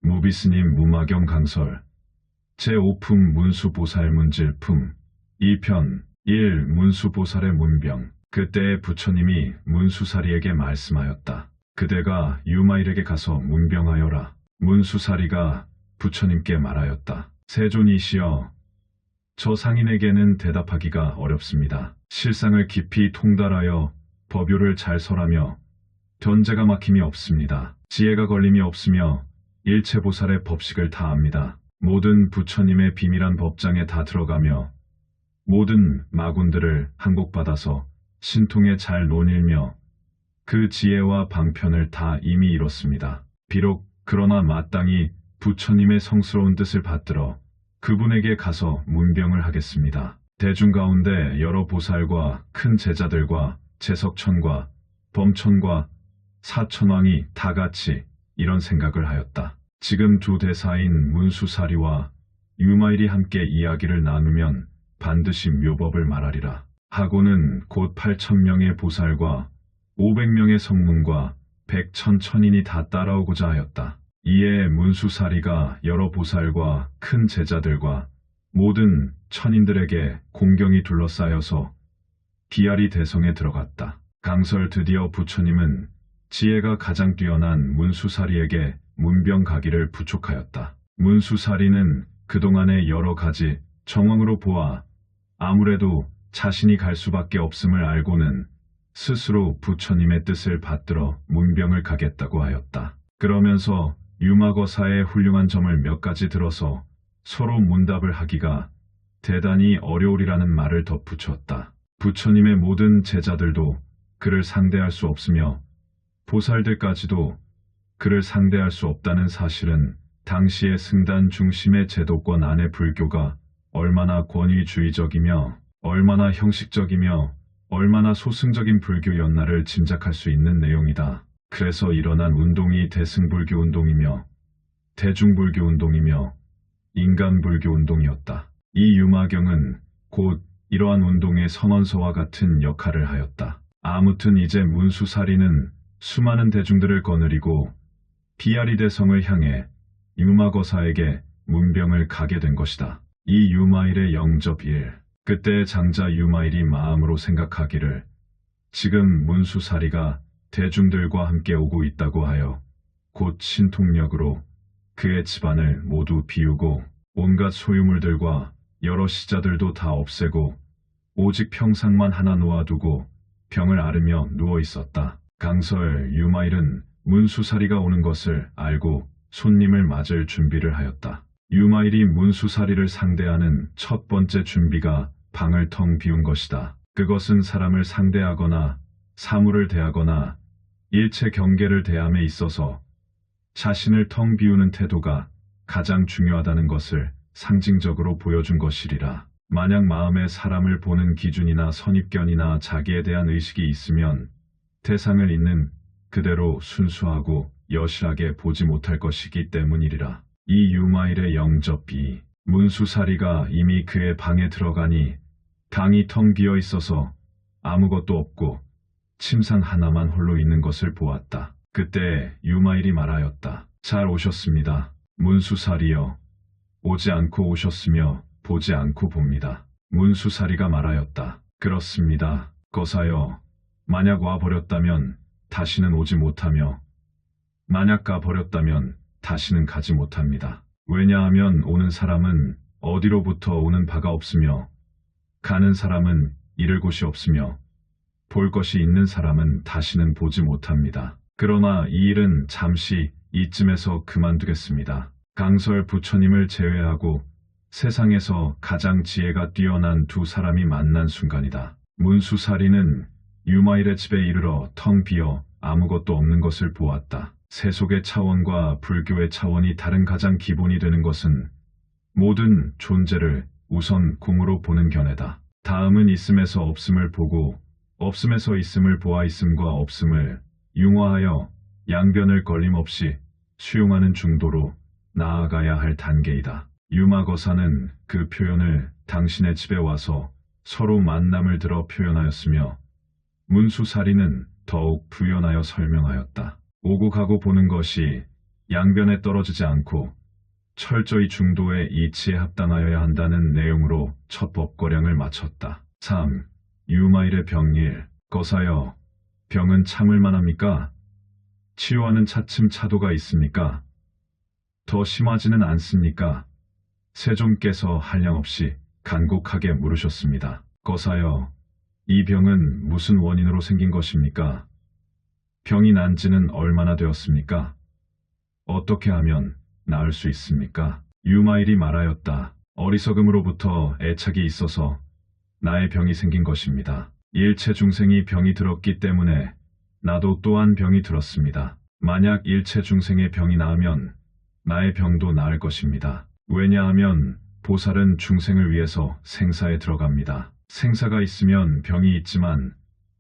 무비스님 무마경 강설 제5품 문수보살문질품 2편 1. 문수보살의 문병. 그때에 부처님이 문수사리에게 말씀하였다. 그대가 유마일에게 가서 문병하여라. 문수사리가 부처님께 말하였다. 세존이시여, 저 상인에게는 대답하기가 어렵습니다. 실상을 깊이 통달하여 법요를 잘 설하며 견제가 막힘이 없습니다. 지혜가 걸림이 없으며 일체보살의 법식을 다 압니다. 모든 부처님의 비밀한 법장에 다 들어가며 모든 마군들을 항복받아서 신통에 잘 논일며 그 지혜와 방편을 다 이미 이뤘습니다. 비록 그러나 마땅히 부처님의 성스러운 뜻을 받들어 그분에게 가서 문병을 하겠습니다. 대중 가운데 여러 보살과 큰 제자들과 제석천과 범천과 사천왕이 다 같이 이런 생각을 하였다. 지금 두 대사인 문수사리와 유마일이 함께 이야기를 나누면 반드시 묘법을 말하리라. 하고는 곧 8,000명의 보살과 500명의 성문과 100,000천인이 다 따라오고자 하였다. 이에 문수사리가 여러 보살과 큰 제자들과 모든 천인들에게 공경이 둘러싸여서 비아리 대성에 들어갔다. 강설 드디어 부처님은 지혜가 가장 뛰어난 문수사리에게 문병 가기를 부촉하였다. 문수사리는 그동안의 여러 가지 정황으로 보아 아무래도 자신이 갈 수밖에 없음을 알고는 스스로 부처님의 뜻을 받들어 문병을 가겠다고 하였다. 그러면서 유마거사의 훌륭한 점을 몇 가지 들어서 서로 문답을 하기가 대단히 어려우리라는 말을 덧붙였다. 부처님의 모든 제자들도 그를 상대할 수 없으며 보살들까지도 그를 상대할 수 없다는 사실은 당시의 승단 중심의 제도권 안의 불교가 얼마나 권위주의적이며 얼마나 형식적이며 얼마나 소승적인 불교였나를 짐작할 수 있는 내용이다. 그래서 일어난 운동이 대승불교 운동이며 대중불교 운동이며 인간불교 운동이었다. 이 유마경은 곧 이러한 운동의 선언서와 같은 역할을 하였다. 아무튼 이제 문수사리는 수많은 대중들을 거느리고 비아리 대성을 향해 유마거사에게 문병을 가게 된 것이다. 이 유마일의 영접 1. 그때 장자 유마일이 마음으로 생각하기를 지금 문수사리가 대중들과 함께 오고 있다고 하여 곧 신통력으로 그의 집안을 모두 비우고 온갖 소유물들과 여러 시자들도 다 없애고 오직 평상만 하나 놓아두고 병을 앓으며 누워 있었다. 강설 유마일은 문수사리가 오는 것을 알고 손님을 맞을 준비를 하였다. 유마일이 문수사리를 상대하는 첫 번째 준비가 방을 텅 비운 것이다. 그것은 사람을 상대하거나 사물을 대하거나 일체 경계를 대함에 있어서 자신을 텅 비우는 태도가 가장 중요하다는 것을 상징적으로 보여준 것이리라. 만약 마음에 사람을 보는 기준이나 선입견이나 자기에 대한 의식이 있으면 대상을 있는 그대로 순수하고 여실하게 보지 못할 것이기 때문이리라. 이 유마일의 영접이 문수사리가 이미 그의 방에 들어가니 방이 텅 비어 있어서 아무것도 없고 침상 하나만 홀로 있는 것을 보았다. 그때 유마일이 말하였다. 잘 오셨습니다. 문수사리여, 오지 않고 오셨으며 보지 않고 봅니다. 문수사리가 말하였다. 그렇습니다. 거사여, 만약 와버렸다면 다시는 오지 못하며 만약 가버렸다면 다시는 가지 못합니다. 왜냐하면 오는 사람은 어디로부터 오는 바가 없으며 가는 사람은 이를 곳이 없으며 볼 것이 있는 사람은 다시는 보지 못합니다. 그러나 이 일은 잠시 이쯤에서 그만두겠습니다. 강설 부처님을 제외하고 세상에서 가장 지혜가 뛰어난 두 사람이 만난 순간이다. 문수사리는 유마일의 집에 이르러 텅 비어 아무것도 없는 것을 보았다. 세속의 차원과 불교의 차원이 다른 가장 기본이 되는 것은 모든 존재를 우선 공으로 보는 견해다. 다음은 있음에서 없음을 보고 없음에서 있음을 보아 있음과 없음을 융화하여 양변을 걸림없이 수용하는 중도로 나아가야 할 단계이다. 유마거사는 그 표현을 당신의 집에 와서 서로 만남을 들어 표현하였으며 문수사리는 더욱 부연하여 설명하였다. 오고 가고 보는 것이 양변에 떨어지지 않고 철저히 중도의 이치에 합당하여야 한다는 내용으로 첫 법거량을 마쳤다. 3. 유마일의 병일. 거사여, 병은 참을 만합니까? 치유하는 차츰 차도가 있습니까? 더 심하지는 않습니까? 세종께서 한량없이 간곡하게 물으셨습니다. 거사여, 이 병은 무슨 원인으로 생긴 것입니까? 병이 난 지는 얼마나 되었습니까? 어떻게 하면 나을 수 있습니까? 유마일이 말하였다. 어리석음으로부터 애착이 있어서 나의 병이 생긴 것입니다. 일체 중생이 병이 들었기 때문에 나도 또한 병이 들었습니다. 만약 일체 중생의 병이 나으면 나의 병도 나을 것입니다. 왜냐하면 보살은 중생을 위해서 생사에 들어갑니다. 생사가 있으면 병이 있지만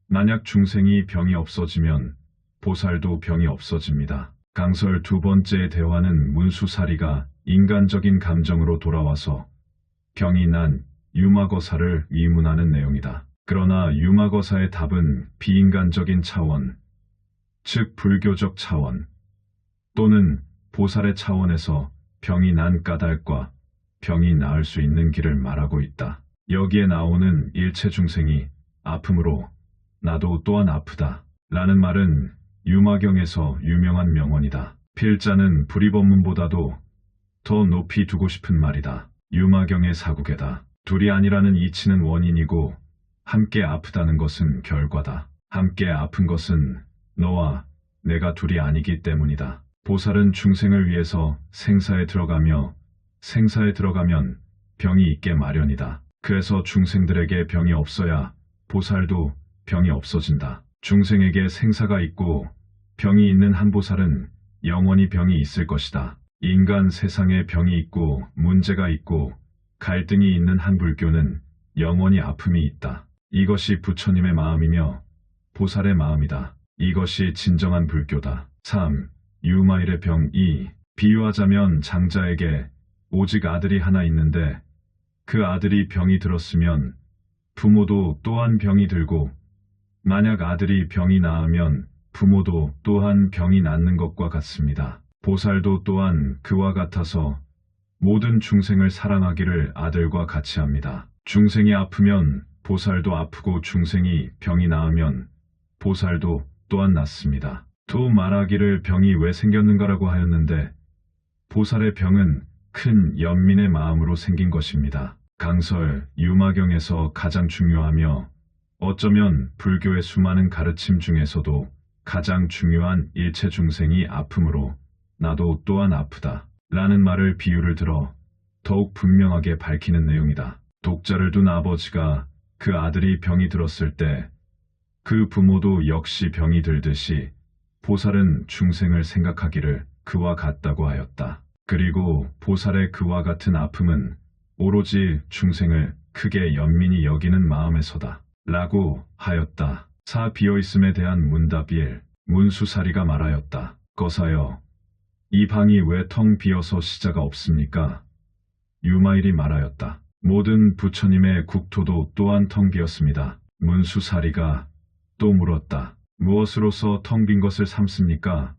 만약 중생이 병이 없어지면 보살도 병이 없어집니다. 강설 두 번째 대화는 문수사리가 인간적인 감정으로 돌아와서 병이 난 유마거사를 위문하는 내용이다. 그러나 유마거사의 답은 비인간적인 차원, 즉 불교적 차원 또는 보살의 차원에서 병이 난 까닭과 병이 나을 수 있는 길을 말하고 있다. 여기에 나오는 일체 중생이 아픔으로 나도 또한 아프다 라는 말은 유마경에서 유명한 명언이다. 필자는 불이법문보다도 더 높이 두고 싶은 말이다. 유마경의 사국에다. 둘이 아니라는 이치는 원인이고 함께 아프다는 것은 결과다. 함께 아픈 것은 너와 내가 둘이 아니기 때문이다. 보살은 중생을 위해서 생사에 들어가며 생사에 들어가면 병이 있게 마련이다. 그래서 중생들에게 병이 없어야 보살도 병이 없어진다. 중생에게 생사가 있고 병이 있는 한 보살은 영원히 병이 있을 것이다. 인간 세상에 병이 있고 문제가 있고 갈등이 있는 한 불교는 영원히 아픔이 있다. 이것이 부처님의 마음이며 보살의 마음이다. 이것이 진정한 불교다. 3. 유마일의 병. 2. 비유하자면 장자에게 오직 아들이 하나 있는데 그 아들이 병이 들었으면 부모도 또한 병이 들고 만약 아들이 병이 나으면 부모도 또한 병이 낫는 것과 같습니다. 보살도 또한 그와 같아서 모든 중생을 사랑하기를 아들과 같이 합니다. 중생이 아프면 보살도 아프고 중생이 병이 나으면 보살도 또한 낫습니다. 또 말하기를 병이 왜 생겼는가라고 하였는데 보살의 병은 큰 연민의 마음으로 생긴 것입니다. 강설 유마경에서 가장 중요하며 어쩌면 불교의 수많은 가르침 중에서도 가장 중요한 일체 중생이 아픔으로 나도 또한 아프다 라는 말을 비유를 들어 더욱 분명하게 밝히는 내용이다. 독자를 둔 아버지가 그 아들이 병이 들었을 때 그 부모도 역시 병이 들듯이 보살은 중생을 생각하기를 그와 같다고 하였다. 그리고 보살의 그와 같은 아픔은 오로지 중생을 크게 연민히 여기는 마음에서다 라고 하였다. 4. 비어있음에 대한 문답. 1. 문수사리가 말하였다. 거사여, 이 방이 왜 텅 비어서 시자가 없습니까? 유마일이 말하였다. 모든 부처님의 국토도 또한 텅 비었습니다. 문수사리가 또 물었다. 무엇으로서 텅 빈 것을 삼습니까?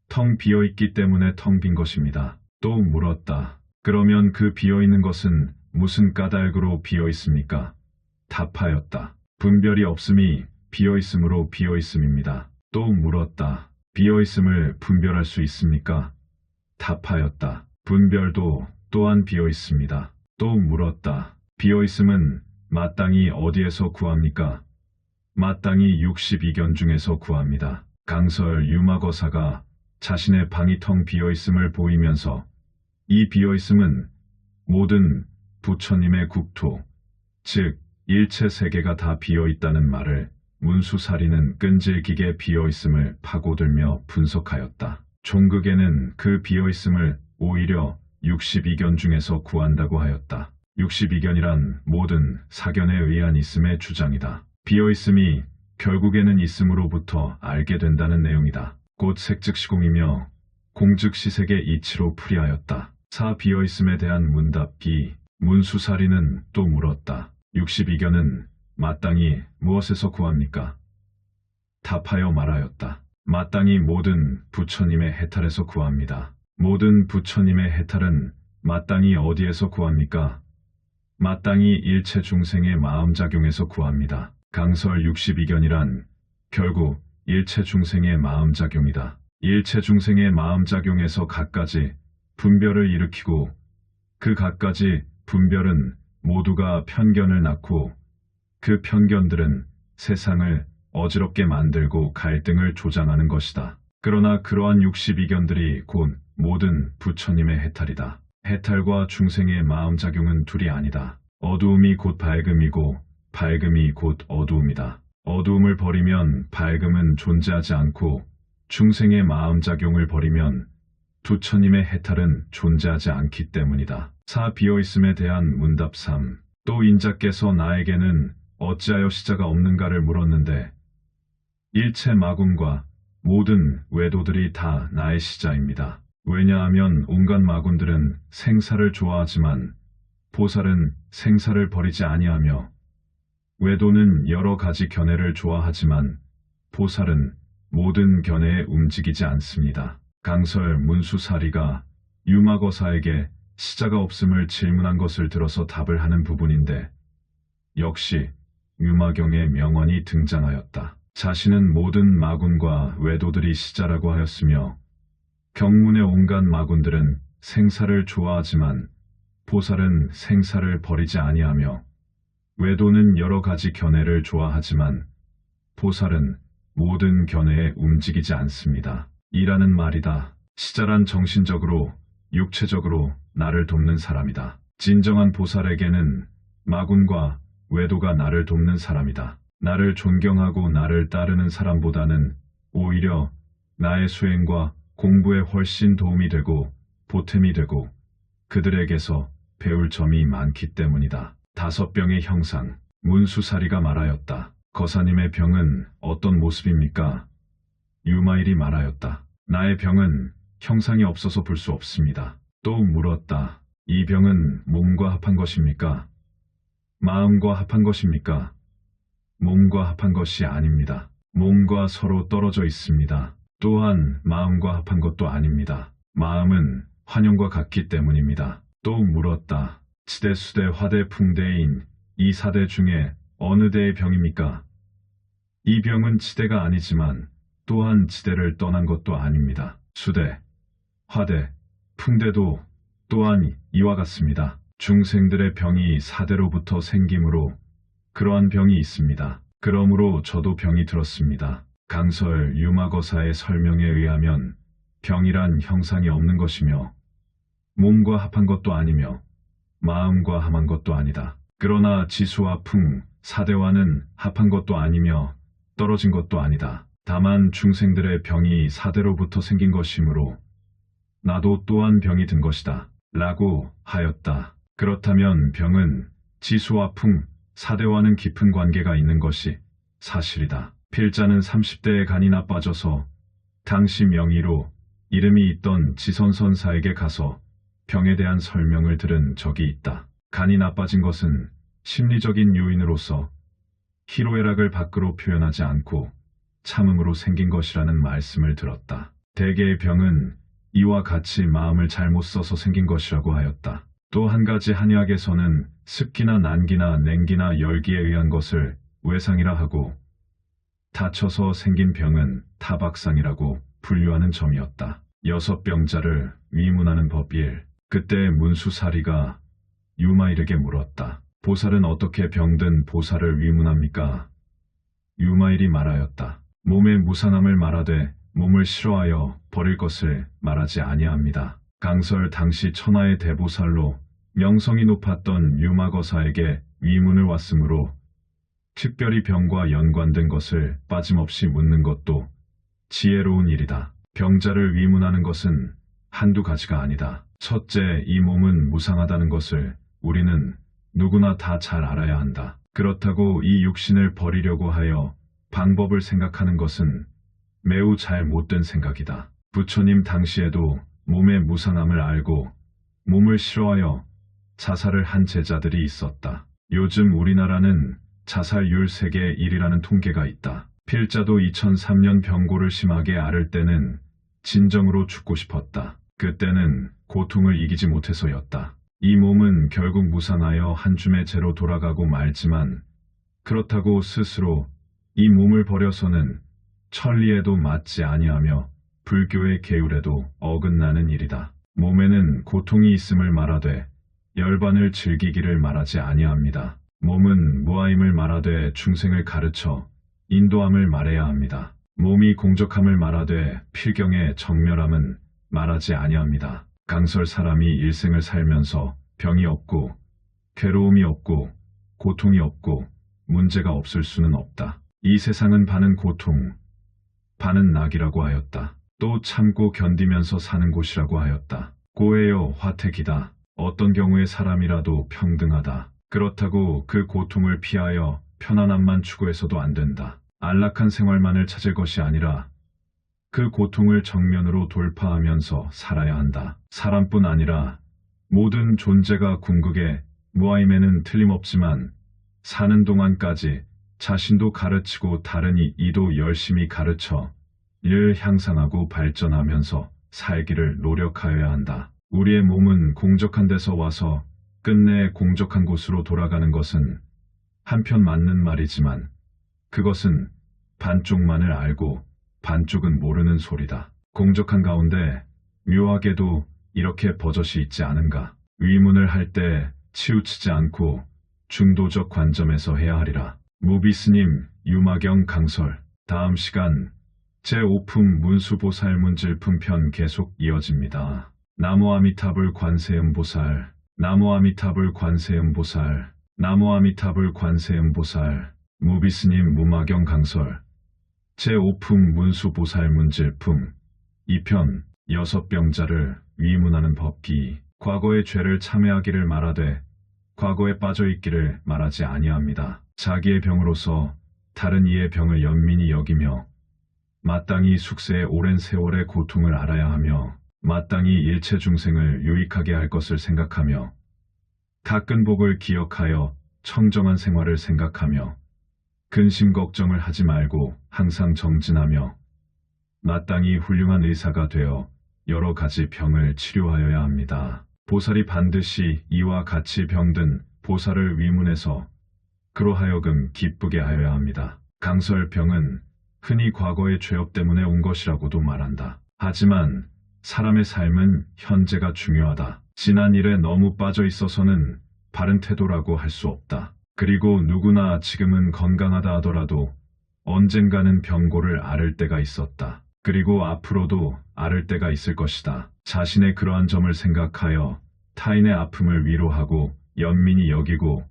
텅 비어있기 때문에 텅 빈 것입니다. 또 물었다. 그러면 그 비어있는 것은 무슨 까닭으로 비어있습니까? 답하였다. 분별이 없음이 비어있음으로 비어있음입니다. 또 물었다. 비어있음을 분별할 수 있습니까? 답하였다. 분별도 또한 비어있습니다. 또 물었다. 비어있음은 마땅히 어디에서 구합니까? 마땅히 62견 중에서 구합니다. 강설 유마거사가 자신의 방이 텅 비어있음을 보이면서 이 비어있음은 모든 부처님의 국토, 즉 일체 세계가 다 비어있다는 말을 문수사리는 끈질기게 비어있음을 파고들며 분석하였다. 종극에는 그 비어있음을 오히려 62견 중에서 구한다고 하였다. 62견이란 모든 사견에 의한 있음의 주장이다. 비어있음이 결국에는 있음으로부터 알게 된다는 내용이다. 곧 색즉시공이며 공즉시색의 이치로 풀이하였다. 4. 비어있음에 대한 문답. 2. 문수사리는 또 물었다. 62견은 마땅히 무엇에서 구합니까? 답하여 말하였다. 마땅히 모든 부처님의 해탈에서 구합니다. 모든 부처님의 해탈은 마땅히 어디에서 구합니까? 마땅히 일체 중생의 마음작용에서 구합니다. 강설 62견이란 결국 일체 중생의 마음작용이다. 일체 중생의 마음작용에서 갖가지 분별을 일으키고 그 갖가지 분별은 모두가 편견을 낳고 그 편견들은 세상을 어지럽게 만들고 갈등을 조장하는 것이다. 그러나 그러한 62견들이 곧 모든 부처님의 해탈이다. 해탈과 중생의 마음작용은 둘이 아니다. 어두움이 곧 밝음이고 밝음이 곧 어두움이다. 어두움을 버리면 밝음은 존재하지 않고 중생의 마음작용을 버리면 부처님의 해탈은 존재하지 않기 때문이다. 사 비어있음에 대한 문답 3. 또 인자께서 나에게는 어찌하여 시자가 없는가를 물었는데 일체 마군과 모든 외도들이 다 나의 시자입니다. 왜냐하면 온갖 마군들은 생사를 좋아하지만 보살은 생사를 버리지 아니하며 외도는 여러 가지 견해를 좋아하지만 보살은 모든 견해에 움직이지 않습니다. 강설 문수사리가 유마거사에게 시자가 없음을 질문한 것을 들어서 답을 하는 부분인데 역시 유마경의 명언이 등장하였다. 자신은 모든 마군과 외도들이 시자라고 하였으며 경문의 온갖 마군들은 생사를 좋아하지만 보살은 생사를 버리지 아니하며 외도는 여러 가지 견해를 좋아하지만 보살은 모든 견해에 움직이지 않습니다. 이라는 말이다. 시자란 정신적으로 육체적으로 나를 돕는 사람이다. 진정한 보살에게는 마군과 외도가 나를 돕는 사람이다. 나를 존경하고 나를 따르는 사람보다는 오히려 나의 수행과 공부에 훨씬 도움이 되고 보탬이 되고 그들에게서 배울 점이 많기 때문이다. 5병의 형상. 문수사리가 말하였다. 거사님의 병은 어떤 모습입니까? 유마일이 말하였다. 나의 병은 형상이 없어서 볼 수 없습니다. 또 물었다. 이 병은 몸과 합한 것입니까? 마음과 합한 것입니까? 몸과 합한 것이 아닙니다. 몸과 서로 떨어져 있습니다. 또한 마음과 합한 것도 아닙니다. 마음은 환영과 같기 때문입니다. 또 물었다. 치대, 수대, 화대, 풍대인 이 4대 중에 어느 대의 병입니까? 이 병은 치대가 아니지만 또한 치대를 떠난 것도 아닙니다. 수대, 화대, 풍대도 또한 이와 같습니다. 중생들의 병이 4대로부터 생김으로 그러한 병이 있습니다. 그러므로 저도 병이 들었습니다. 강설 유마거사의 설명에 의하면 병이란 형상이 없는 것이며 몸과 합한 것도 아니며 마음과 합한 것도 아니다. 그러나 지수와 풍, 4대와는 합한 것도 아니며 떨어진 것도 아니다. 다만 중생들의 병이 4대로부터 생긴 것이므로 나도 또한 병이 든 것이다. 라고 하였다. 그렇다면 병은 지수와 풍, 4대와는 깊은 관계가 있는 것이 사실이다. 필자는 30대에 간이 나빠져서 당시 명의로 이름이 있던 지선선사에게 가서 병에 대한 설명을 들은 적이 있다. 간이 나빠진 것은 심리적인 요인으로서 희로애락을 밖으로 표현하지 않고 참음으로 생긴 것이라는 말씀을 들었다. 대개의 병은 이와 같이 마음을 잘못 써서 생긴 것이라고 하였다. 또 한 가지 한의학에서는 습기나 난기나 냉기나 열기에 의한 것을 외상이라 하고 다쳐서 생긴 병은 타박상이라고 분류하는 점이었다. 6병자를 위문하는 법 1. 그때 문수사리가 유마일에게 물었다. 보살은 어떻게 병든 보살을 위문합니까? 유마일이 말하였다. 몸의 무상함을 말하되 몸을 싫어하여 버릴 것을 말하지 아니합니다. 강설 당시 천하의 대보살로 명성이 높았던 유마거사에게 위문을 왔으므로 특별히 병과 연관된 것을 빠짐없이 묻는 것도 지혜로운 일이다. 병자를 위문하는 것은 한두 가지가 아니다. 첫째, 이 몸은 무상하다는 것을 우리는 누구나 다 잘 알아야 한다. 그렇다고 이 육신을 버리려고 하여 방법을 생각하는 것은 매우 잘 못된 생각이다. 부처님 당시에도 몸의 무상함을 알고 몸을 싫어하여 자살을 한 제자들이 있었다. 요즘 우리나라는 자살률 세계 1위라는 통계가 있다. 필자도 2003년 병고를 심하게 앓을 때는 진정으로 죽고 싶었다. 그때는 고통을 이기지 못해서였다. 이 몸은 결국 무상하여 한 줌의 재로 돌아가고 말지만 그렇다고 스스로 이 몸을 버려서는 천리에도 맞지 아니하며 불교의 계율에도 어긋나는 일이다. 몸에는 고통이 있음을 말하되 열반을 즐기기를 말하지 아니합니다. 몸은 무아임을 말하되 중생을 가르쳐 인도함을 말해야 합니다. 몸이 공적함을 말하되 필경의 정멸함은 말하지 아니합니다. 강설 사람이 일생을 살면서 병이 없고 괴로움이 없고 고통이 없고 문제가 없을 수는 없다. 이 세상은 반은 고통, 반은 낙이라고 하였다. 또 참고 견디면서 사는 곳이라고 하였다. 고해요 화택이다. 어떤 경우에 사람이라도 평등하다. 그렇다고 그 고통을 피하여 편안함만 추구해서도 안 된다. 안락한 생활만을 찾을 것이 아니라 그 고통을 정면으로 돌파하면서 살아야 한다. 사람뿐 아니라 모든 존재가 궁극의 무아임에는 틀림없지만 사는 동안까지 자신도 가르치고 다른 이도 열심히 가르쳐 늘 향상하고 발전하면서 살기를 노력하여야 한다. 우리의 몸은 공적한 데서 와서 끝내 공적한 곳으로 돌아가는 것은 한편 맞는 말이지만 그것은 반쪽만을 알고 반쪽은 모르는 소리다. 공적한 가운데 묘하게도 이렇게 버젓이 있지 않은가. 위문을 할 때 치우치지 않고 중도적 관점에서 해야 하리라. 무비스님 유마경 강설. 다음 시간 제5품 문수보살 문질품 편 계속 이어집니다. 나무 아미타불 관세음보살. 나무 아미타불 관세음보살. 나무 아미타불 관세음보살. 무비스님 무마경 강설. 제5품 문수보살 문질품 2편 6병자를 위문하는 법기. 과거의 죄를 참회하기를 말하되 과거에 빠져있기를 말하지 아니합니다. 자기의 병으로서 다른 이의 병을 연민히 여기며 마땅히 숙세의 오랜 세월의 고통을 알아야 하며 마땅히 일체 중생을 유익하게 할 것을 생각하며 가끈 복을 기억하여 청정한 생활을 생각하며 근심 걱정을 하지 말고 항상 정진하며 마땅히 훌륭한 의사가 되어 여러 가지 병을 치료하여야 합니다. 보살이 반드시 이와 같이 병든 보살을 위문해서 그로 하여금 기쁘게 하여야 합니다. 강설병은 흔히 과거의 죄업 때문에 온 것이라고도 말한다. 하지만 사람의 삶은 현재가 중요하다. 지난 일에 너무 빠져 있어서는 바른 태도라고 할 수 없다. 그리고 누구나 지금은 건강하다 하더라도 언젠가는 병고를 앓을 때가 있었다. 그리고 앞으로도 앓을 때가 있을 것이다. 자신의 그러한 점을 생각하여 타인의 아픔을 위로하고 연민히 여기고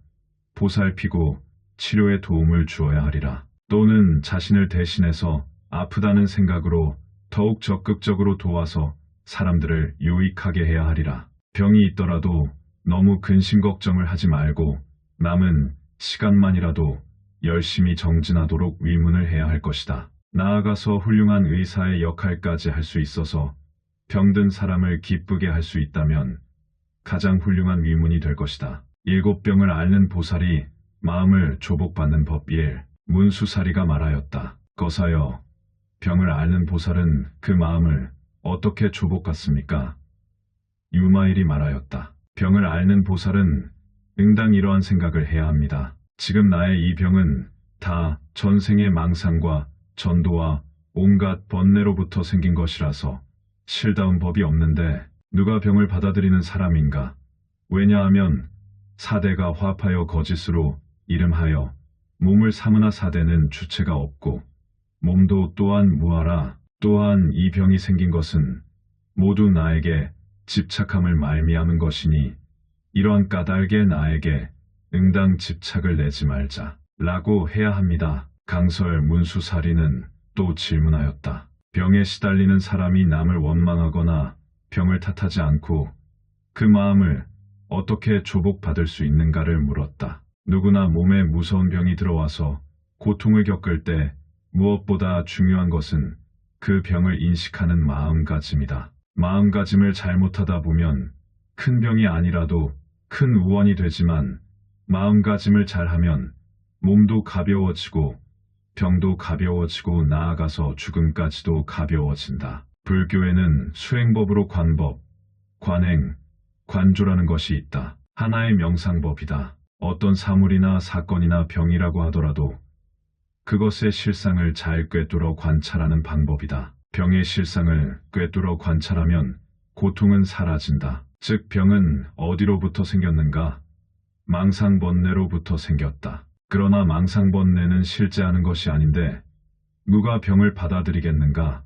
보살피고 치료에 도움을 주어야 하리라. 또는 자신을 대신해서 아프다는 생각으로 더욱 적극적으로 도와서 사람들을 유익하게 해야 하리라. 병이 있더라도 너무 근심 걱정을 하지 말고 남은 시간만이라도 열심히 정진하도록 위문을 해야 할 것이다. 나아가서 훌륭한 의사의 역할까지 할 수 있어서 병든 사람을 기쁘게 할 수 있다면 가장 훌륭한 위문이 될 것이다. 7병을 앓는 보살이 마음을 조복받는 법 1. 문수사리가 말하였다. 거사여, 병을 앓는 보살은 그 마음을 어떻게 조복받습니까? 유마일이 말하였다. 병을 앓는 보살은 응당 이러한 생각을 해야 합니다. 지금 나의 이 병은 다 전생의 망상과 전도와 온갖 번뇌로부터 생긴 것이라서 실다운 법이 없는데 누가 병을 받아들이는 사람인가? 왜냐하면 사대가 화파여 거짓으로 이름하여 몸을 삼으나 사대는 주체가 없고 몸도 또한 무하라. 또한 이 병이 생긴 것은 모두 나에게 집착함을 말미암은 것이니 이러한 까닭에 나에게 응당 집착을 내지 말자 라고 해야 합니다. 강설 문수사리는 또 질문하였다. 병에 시달리는 사람이 남을 원망하거나 병을 탓하지 않고 그 마음을 어떻게 조복받을 수 있는가를 물었다. 누구나 몸에 무서운 병이 들어와서 고통을 겪을 때 무엇보다 중요한 것은 그 병을 인식하는 마음가짐이다. 마음가짐을 잘못하다 보면 큰 병이 아니라도 큰 우환이 되지만 마음가짐을 잘하면 몸도 가벼워지고 병도 가벼워지고 나아가서 죽음까지도 가벼워진다. 불교에는 수행법으로 관법, 관행, 관조라는 것이 있다. 하나의 명상법이다. 어떤 사물이나 사건이나 병이라고 하더라도 그것의 실상을 잘 꿰뚫어 관찰하는 방법이다. 병의 실상을 꿰뚫어 관찰하면 고통은 사라진다. 즉 병은 어디로부터 생겼는가? 망상번뇌로부터 생겼다. 그러나 망상번뇌는 실제하는 것이 아닌데 누가 병을 받아들이겠는가?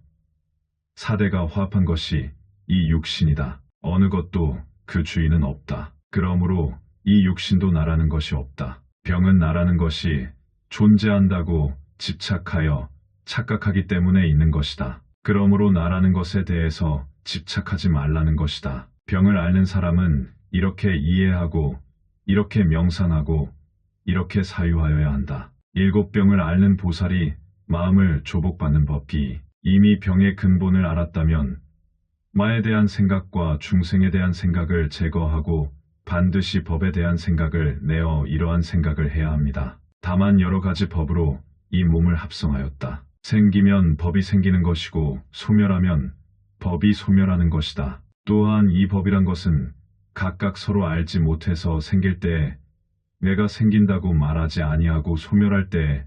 사대가 화합한 것이 이 육신이다. 어느 것도 그 주인은 없다. 그러므로 이 육신도 나라는 것이 없다. 병은 나라는 것이 존재한다고 집착하여 착각하기 때문에 있는 것이다. 그러므로 나라는 것에 대해서 집착하지 말라는 것이다. 병을 앓는 사람은 이렇게 이해하고 이렇게 명상하고 이렇게 사유하여야 한다. 7병을 앓는 보살이 마음을 조복받는 법이 이미 병의 근본을 알았다면 마에 대한 생각과 중생에 대한 생각을 제거하고 반드시 법에 대한 생각을 내어 이러한 생각을 해야 합니다. 다만 여러 가지 법으로 이 몸을 합성하였다. 생기면 법이 생기는 것이고 소멸하면 법이 소멸하는 것이다. 또한 이 법이란 것은 각각 서로 알지 못해서 생길 때에 내가 생긴다고 말하지 아니하고 소멸할 때에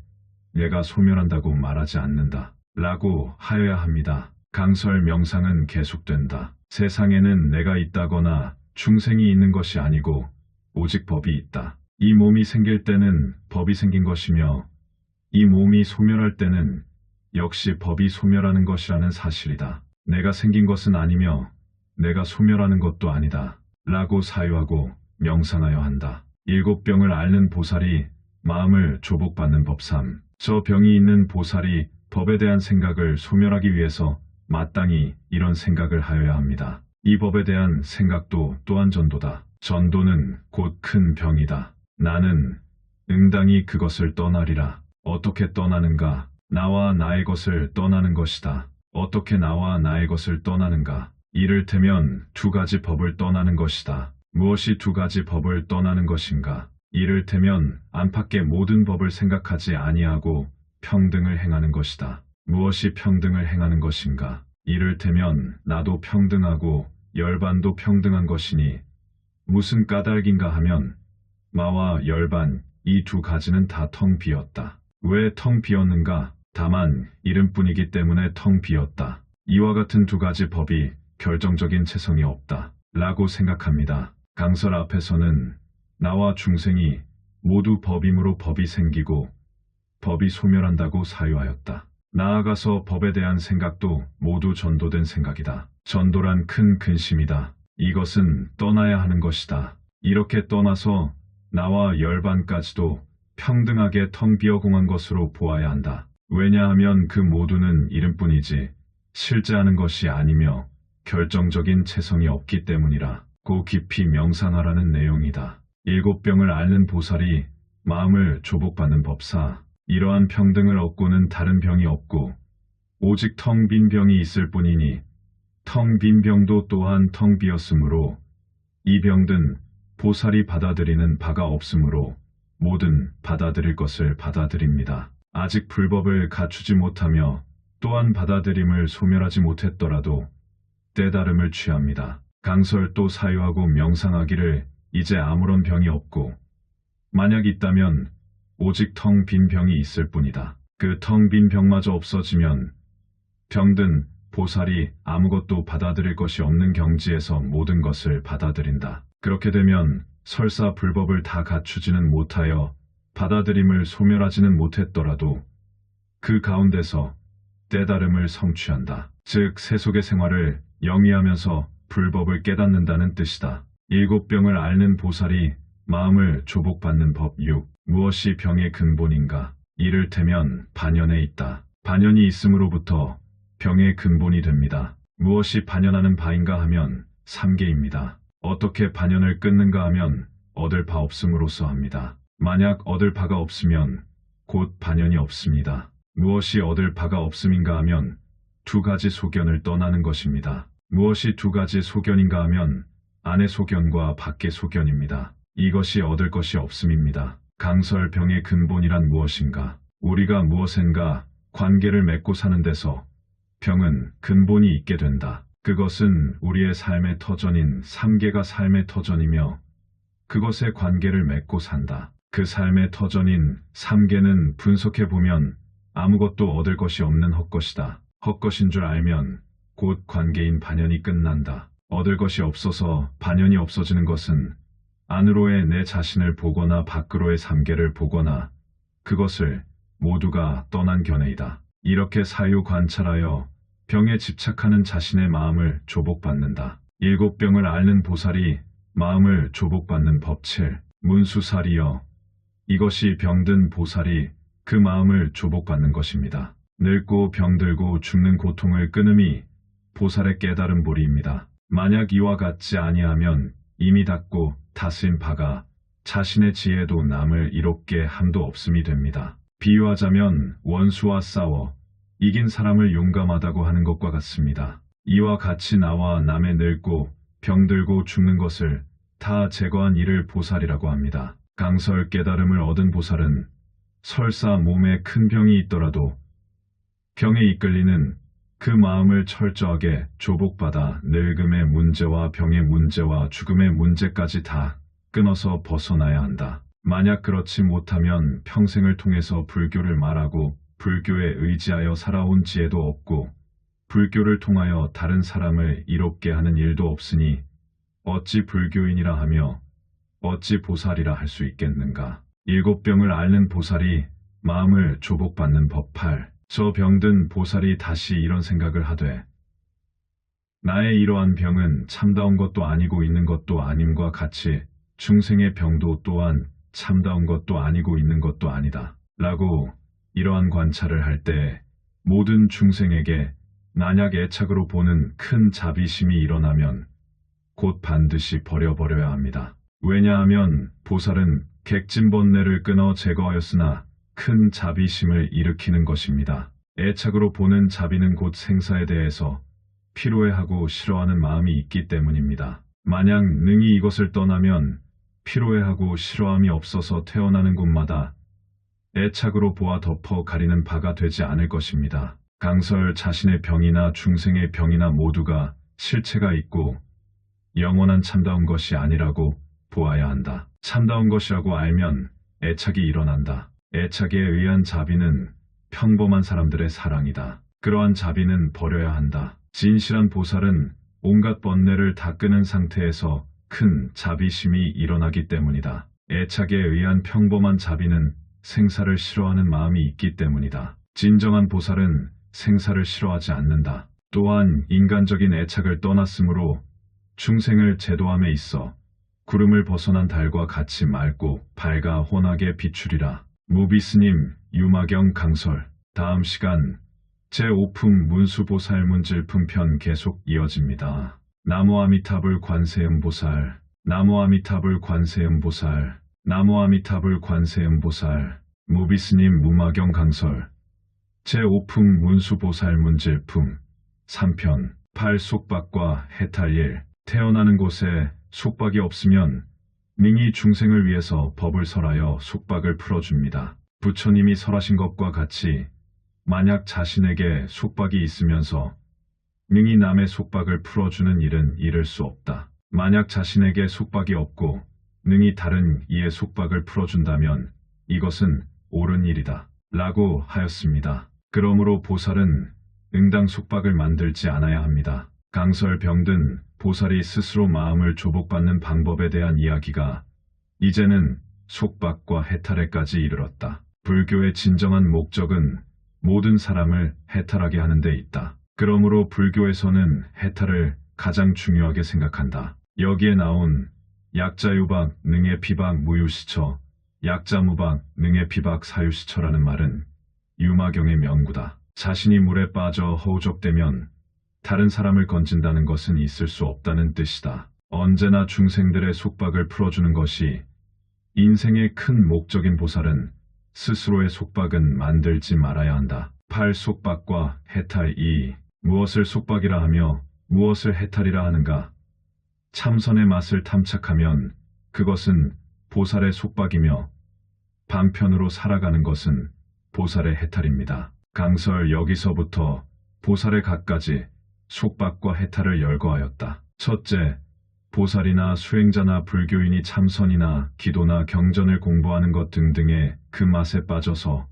내가 소멸한다고 말하지 않는다. 라고 하여야 합니다. 강설 명상은 계속된다. 세상에는 내가 있다거나 중생이 있는 것이 아니고 오직 법이 있다. 이 몸이 생길 때는 법이 생긴 것이며 이 몸이 소멸할 때는 역시 법이 소멸하는 것이라는 사실이다. 내가 생긴 것은 아니며 내가 소멸하는 것도 아니다. 라고 사유하고 명상하여 한다. 7병을 앓는 보살이 마음을 조복받는 법 3. 저 병이 있는 보살이 법에 대한 생각을 소멸하기 위해서 마땅히 이런 생각을 하여야 합니다. 이 법에 대한 생각도 또한 전도다. 전도는 곧 큰 병이다. 나는 응당히 그것을 떠나리라. 어떻게 떠나는가? 나와 나의 것을 떠나는 것이다. 어떻게 나와 나의 것을 떠나는가? 이를테면 2가지 법을 떠나는 것이다. 무엇이 2가지 법을 떠나는 것인가? 이를테면 안팎의 모든 법을 생각하지 아니하고 평등을 행하는 것이다. 무엇이 평등을 행하는 것인가? 이를테면 나도 평등하고 열반도 평등한 것이니 무슨 까닭인가 하면 마와 열반 이 2가지는 다 텅 비었다. 왜 텅 비었는가? 다만 이름뿐이기 때문에 텅 비었다. 이와 같은 2가지 법이 결정적인 체성이 없다. 라고 생각합니다. 강설 앞에서는 나와 중생이 모두 법이므로 법이 생기고 법이 소멸한다고 사유하였다. 나아가서 법에 대한 생각도 모두 전도된 생각이다. 전도란 큰 근심이다. 이것은 떠나야 하는 것이다. 이렇게 떠나서 나와 열반까지도 평등하게 텅 비어 공한 것으로 보아야 한다. 왜냐하면 그 모두는 이름뿐이지 실제하는 것이 아니며 결정적인 체성이 없기 때문이라. 고 깊이 명상하라는 내용이다. 7병을 앓는 보살이 마음을 조복받는 법사. 이러한 평등을 얻고는 다른 병이 없고 오직 텅 빈 병이 있을 뿐이니 텅 빈 병도 또한 텅 비었으므로 이 병든 보살이 받아들이는 바가 없으므로 모든 받아들일 것을 받아들입니다. 아직 불법을 갖추지 못하며 또한 받아들임을 소멸하지 못했더라도 때다름을 취합니다. 강설 또 사유하고 명상하기를 이제 아무런 병이 없고 만약 있다면 오직 텅 빈 병이 있을 뿐이다. 그 텅 빈 병마저 없어지면 병든 보살이 아무것도 받아들일 것이 없는 경지에서 모든 것을 받아들인다. 그렇게 되면 설사 불법을 다 갖추지는 못하여 받아들임을 소멸하지는 못했더라도 그 가운데서 때다름을 성취한다. 즉 세속의 생활을 영위하면서 불법을 깨닫는다는 뜻이다. 7병을 앓는 보살이 마음을 조복받는 법 6. 무엇이 병의 근본인가? 이를테면 반연에 있다. 반연이 있음으로부터 병의 근본이 됩니다. 무엇이 반연하는 바인가 하면 3개입니다. 어떻게 반연을 끊는가 하면 얻을 바 없음으로써 합니다. 만약 얻을 바가 없으면 곧 반연이 없습니다. 무엇이 얻을 바가 없음인가 하면 2가지 소견을 떠나는 것입니다. 무엇이 2가지 소견인가 하면 안의 소견과 밖의 소견입니다. 이것이 얻을 것이 없음입니다. 강설 병의 근본이란 무엇인가? 우리가 무엇인가 관계를 맺고 사는 데서 병은 근본이 있게 된다. 그것은 우리의 삶의 터전인 삼계가 삶의 터전이며 그것의 관계를 맺고 산다. 그 삶의 터전인 삼계는 분석해보면 아무것도 얻을 것이 없는 헛것이다. 헛것인 줄 알면 곧 관계인 반연이 끝난다. 얻을 것이 없어서 반연이 없어지는 것은 안으로의 내 자신을 보거나 밖으로의 삼계를 보거나 그것을 모두가 떠난 견해이다. 이렇게 사유 관찰하여 병에 집착하는 자신의 마음을 조복받는다. 일곱 병을 앓는 보살이 마음을 조복받는 법 7. 문수살이여. 이것이 병든 보살이 그 마음을 조복받는 것입니다. 늙고 병들고 죽는 고통을 끊음이 보살의 깨달은 보리입니다. 만약 이와 같지 아니하면 이미 닦고 다스린 바가 자신의 지혜도 남을 이롭게 함도 없음이 됩니다. 비유하자면 원수와 싸워 이긴 사람을 용감하다고 하는 것과 같습니다. 이와 같이 나와 남의 늙고 병들고 죽는 것을 다 제거한 이를 보살이라고 합니다. 강설 깨달음을 얻은 보살은 설사 몸에 큰 병이 있더라도 병에 이끌리는 그 마음을 철저하게 조복받아 늙음의 문제와 병의 문제와 죽음의 문제까지 다 끊어서 벗어나야 한다. 만약 그렇지 못하면 평생을 통해서 불교를 말하고 불교에 의지하여 살아온 지혜도 없고 불교를 통하여 다른 사람을 이롭게 하는 일도 없으니 어찌 불교인이라 하며 어찌 보살이라 할 수 있겠는가. 일곱 병을 앓는 보살이 마음을 조복받는 법 8. 저 병든 보살이 다시 이런 생각을 하되 나의 이러한 병은 참다운 것도 아니고 있는 것도 아님과 같이 중생의 병도 또한 참다운 것도 아니고 있는 것도 아니다. 라고 이러한 관찰을 할 때 모든 중생에게 난약 애착으로 보는 큰 자비심이 일어나면 곧 반드시 버려버려야 합니다. 왜냐하면 보살은 객진번뇌를 끊어 제거하였으나 큰 자비심을 일으키는 것입니다. 애착으로 보는 자비는 곧 생사에 대해서 피로해하고 싫어하는 마음이 있기 때문입니다. 만약 능히 이것을 떠나면 피로해하고 싫어함이 없어서 태어나는 곳마다 애착으로 보아 덮어 가리는 바가 되지 않을 것입니다. 강설 자신의 병이나 중생의 병이나 모두가 실체가 있고 영원한 참다운 것이 아니라고 보아야 한다. 참다운 것이라고 알면 애착이 일어난다. 애착에 의한 자비는 평범한 사람들의 사랑이다. 그러한 자비는 버려야 한다. 진실한 보살은 온갖 번뇌를 다 끄는 상태에서 큰 자비심이 일어나기 때문이다. 애착에 의한 평범한 자비는 생사를 싫어하는 마음이 있기 때문이다. 진정한 보살은 생사를 싫어하지 않는다. 또한 인간적인 애착을 떠났으므로 중생을 제도함에 있어 구름을 벗어난 달과 같이 맑고 밝아 환하게 비추리라. 무비스님 유마경 강설. 다음 시간 제5품 문수보살 문질품편 계속 이어집니다. 나무 아미타불 관세음보살. 나무 아미타불 관세음보살. 나무 아미타불 관세음보살. 무비스님 무마경 강설. 제5품 문수보살 문질품 3편. 8 속박과 해탈일. 태어나는 곳에 속박이 없으면 능히 중생을 위해서 법을 설하여 속박을 풀어줍니다. 부처님이 설하신 것과 같이 만약 자신에게 속박이 있으면서 능히 남의 속박을 풀어주는 일은 이를 수 없다. 만약 자신에게 속박이 없고 능히 다른 이의 속박을 풀어준다면 이것은 옳은 일이다. 라고 하였습니다. 그러므로 보살은 응당 속박을 만들지 않아야 합니다. 강설 병든 보살이 스스로 마음을 조복받는 방법에 대한 이야기가 이제는 속박과 해탈에까지 이르렀다. 불교의 진정한 목적은 모든 사람을 해탈하게 하는 데 있다. 그러므로 불교에서는 해탈을 가장 중요하게 생각한다. 여기에 나온 약자유박 능의 피박 무유시처, 약자무박 능의 피박 사유시처라는 말은 유마경의 명구다. 자신이 물에 빠져 허우적대면 다른 사람을 건진다는 것은 있을 수 없다는 뜻이다. 언제나 중생들의 속박을 풀어주는 것이 인생의 큰 목적인 보살은 스스로의 속박은 만들지 말아야 한다. 8 속박과 해탈 2. 무엇을 속박이라 하며 무엇을 해탈이라 하는가? 참선의 맛을 탐착하면 그것은 보살의 속박이며 반편으로 살아가는 것은 보살의 해탈입니다. 강설 여기서부터 보살의 갖가지 속박과 해탈을 열거하였다. 첫째, 보살이나 수행자나 불교인이 참선이나 기도나 경전을 공부하는 것 등등의 그 맛에 빠져서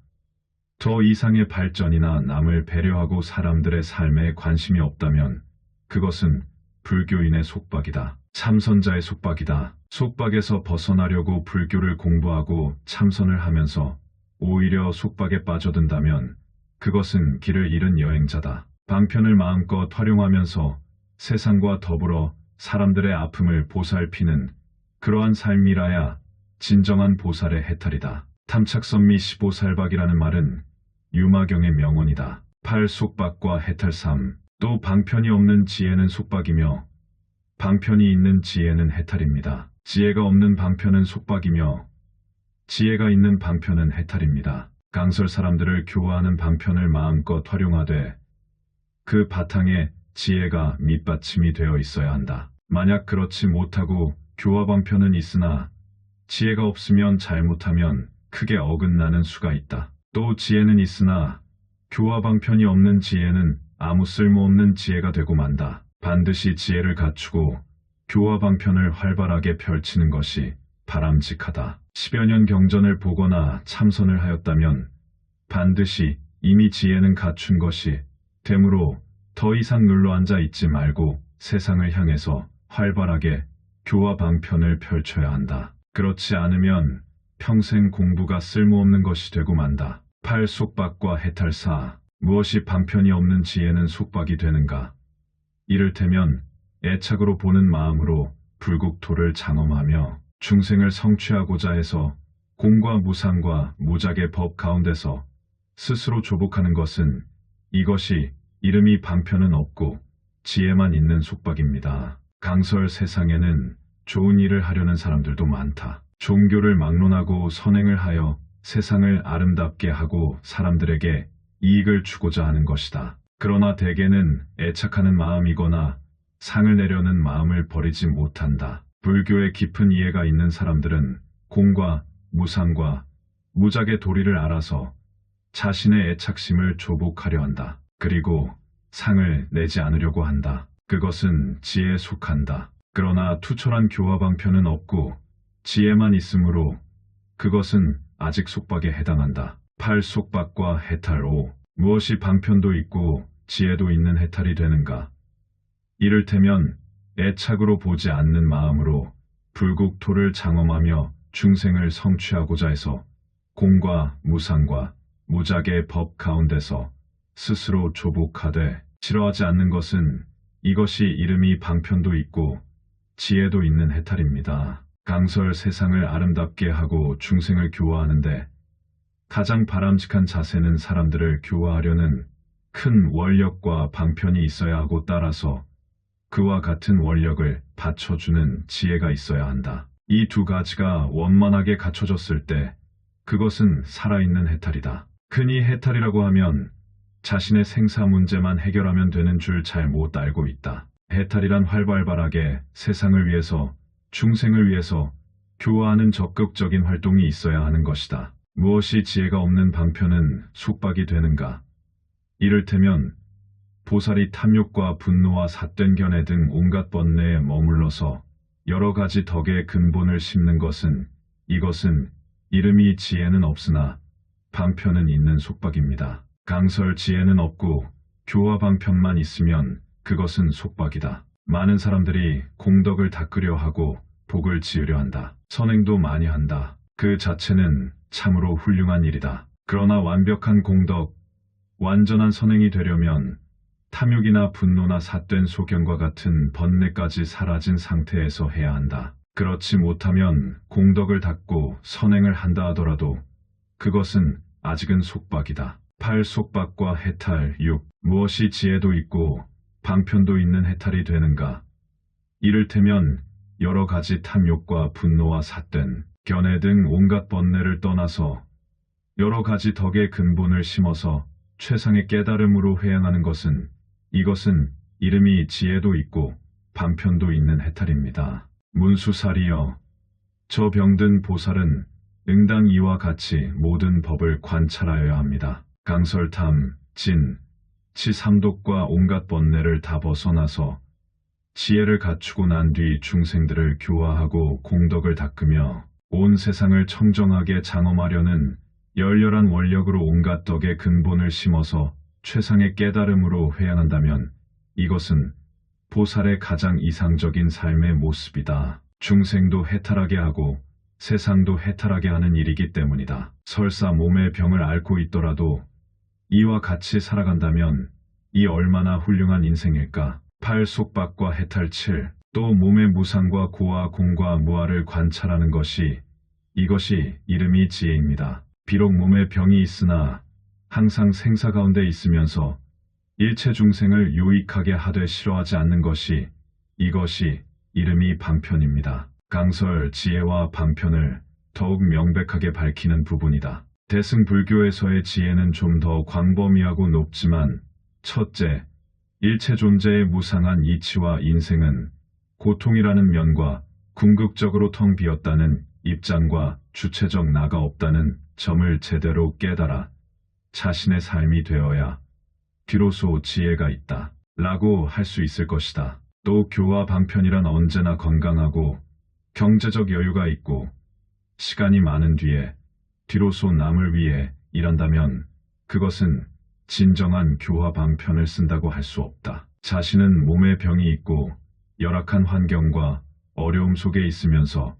더 이상의 발전이나 남을 배려하고 사람들의 삶에 관심이 없다면 그것은 불교인의 속박이다. 참선자의 속박이다. 속박에서 벗어나려고 불교를 공부하고 참선을 하면서 오히려 속박에 빠져든다면 그것은 길을 잃은 여행자다. 방편을 마음껏 활용하면서 세상과 더불어 사람들의 아픔을 보살피는 그러한 삶이라야 진정한 보살의 해탈이다. 탐착선미 시보살박이라는 말은 유마경의 명언이다. 8. 속박과 해탈 3. 또 방편이 없는 지혜는 속박이며 방편이 있는 지혜는 해탈입니다. 지혜가 없는 방편은 속박이며 지혜가 있는 방편은 해탈입니다. 강설 사람들을 교화하는 방편을 마음껏 활용하되 그 바탕에 지혜가 밑받침이 되어 있어야 한다. 만약 그렇지 못하고 교화 방편은 있으나 지혜가 없으면 잘못하면 크게 어긋나는 수가 있다. 또 지혜는 있으나 교화 방편이 없는 지혜는 아무 쓸모없는 지혜가 되고 만다. 반드시 지혜를 갖추고 교화 방편을 활발하게 펼치는 것이 바람직하다. 10여 년 경전을 보거나 참선을 하였다면 반드시 이미 지혜는 갖춘 것이 되므로 더 이상 눌러앉아 있지 말고 세상을 향해서 활발하게 교화 방편을 펼쳐야 한다. 그렇지 않으면 평생 공부가 쓸모없는 것이 되고 만다. 8. 속박과 해탈 4. 무엇이 방편이 없는 지혜는 속박이 되는가? 이를테면 애착으로 보는 마음으로 불국토를 장엄하며 중생을 성취하고자 해서 공과 무상과 무작의 법 가운데서 스스로 조복하는 것은 이것이 이름이 방편은 없고 지혜만 있는 속박입니다. 강설 세상에는 좋은 일을 하려는 사람들도 많다. 종교를 막론하고 선행을 하여 세상을 아름답게 하고 사람들에게 이익을 주고자 하는 것이다. 그러나 대개는 애착하는 마음이거나 상을 내려는 마음을 버리지 못한다. 불교의 깊은 이해가 있는 사람들은 공과 무상과 무작의 도리를 알아서 자신의 애착심을 조복하려 한다. 그리고 상을 내지 않으려고 한다. 그것은 지혜에 속한다. 그러나 투철한 교화 방편은 없고 지혜만 있으므로 그것은 아직 속박에 해당한다. 8. 속박과 해탈 5. 무엇이 방편도 있고 지혜도 있는 해탈이 되는가? 이를테면 애착으로 보지 않는 마음으로 불국토를 장엄하며 중생을 성취하고자 해서 공과 무상과 무작의 법 가운데서 스스로 조복하되 싫어하지 않는 것은 이것이 이름이 방편도 있고 지혜도 있는 해탈입니다. 강설 세상을 아름답게 하고 중생을 교화하는데 가장 바람직한 자세는 사람들을 교화하려는 큰 원력과 방편이 있어야 하고 따라서 그와 같은 원력을 받쳐주는 지혜가 있어야 한다. 이 두 가지가 원만하게 갖춰졌을 때 그것은 살아있는 해탈이다. 흔히 해탈이라고 하면 자신의 생사 문제만 해결하면 되는 줄 잘 못 알고 있다. 해탈이란 활발하게 세상을 위해서 중생을 위해서 교화하는 적극적인 활동이 있어야 하는 것이다. 무엇이 지혜가 없는 방편은 속박이 되는가? 이를테면 보살이 탐욕과 분노와 삿된 견해 등 온갖 번뇌에 머물러서 여러 가지 덕의 근본을 심는 것은 이것은 이름이 지혜는 없으나 방편은 있는 속박입니다. 강설 지혜는 없고 교화 방편만 있으면 그것은 속박이다. 많은 사람들이 공덕을 닦으려 하고 복을 지으려 한다. 선행도 많이 한다. 그 자체는 참으로 훌륭한 일이다. 그러나 완벽한 공덕, 완전한 선행이 되려면 탐욕이나 분노나 삿된 소견과 같은 번뇌까지 사라진 상태에서 해야 한다. 그렇지 못하면 공덕을 닦고 선행을 한다 하더라도 그것은 아직은 속박이다. 8. 속박과 해탈 6. 무엇이 지혜도 있고 방편도 있는 해탈이 되는가? 이를테면 여러 가지 탐욕과 분노와 삿된 견해 등 온갖 번뇌를 떠나서 여러 가지 덕의 근본을 심어서 최상의 깨달음으로 회양하는 것은 이것은 이름이 지혜도 있고 방편도 있는 해탈입니다. 문수살이여, 저 병든 보살은 응당 이와 같이 모든 법을 관찰하여야 합니다. 강설탐, 진, 치삼독과 온갖 번뇌를 다 벗어나서 지혜를 갖추고 난 뒤 중생들을 교화하고 공덕을 닦으며 온 세상을 청정하게 장엄하려는 열렬한 원력으로 온갖 덕의 근본을 심어서 최상의 깨달음으로 회양한다면 이것은 보살의 가장 이상적인 삶의 모습이다. 중생도 해탈하게 하고 세상도 해탈하게 하는 일이기 때문이다. 설사 몸의 병을 앓고 있더라도 이와 같이 살아간다면 이 얼마나 훌륭한 인생일까. 8. 속박과 해탈. 7. 또 몸의 무상과 고와 공과 무아를 관찰하는 것이 이것이 이름이 지혜입니다. 비록 몸에 병이 있으나 항상 생사 가운데 있으면서 일체 중생을 유익하게 하되 싫어하지 않는 것이 이것이 이름이 방편입니다. 강설 지혜와 방편을 더욱 명백하게 밝히는 부분이다. 대승불교에서의 지혜는 좀 더 광범위하고 높지만 첫째, 일체 존재의 무상한 이치와 인생은 고통이라는 면과 궁극적으로 텅 비었다는 입장과 주체적 나가 없다는 점을 제대로 깨달아 자신의 삶이 되어야 비로소 지혜가 있다 라고 할 수 있을 것이다. 또 교와 방편이란 언제나 건강하고 경제적 여유가 있고 시간이 많은 뒤에 비로소 남을 위해 일한다면 그것은 진정한 교화 방편을 쓴다고 할 수 없다. 자신은 몸에 병이 있고 열악한 환경과 어려움 속에 있으면서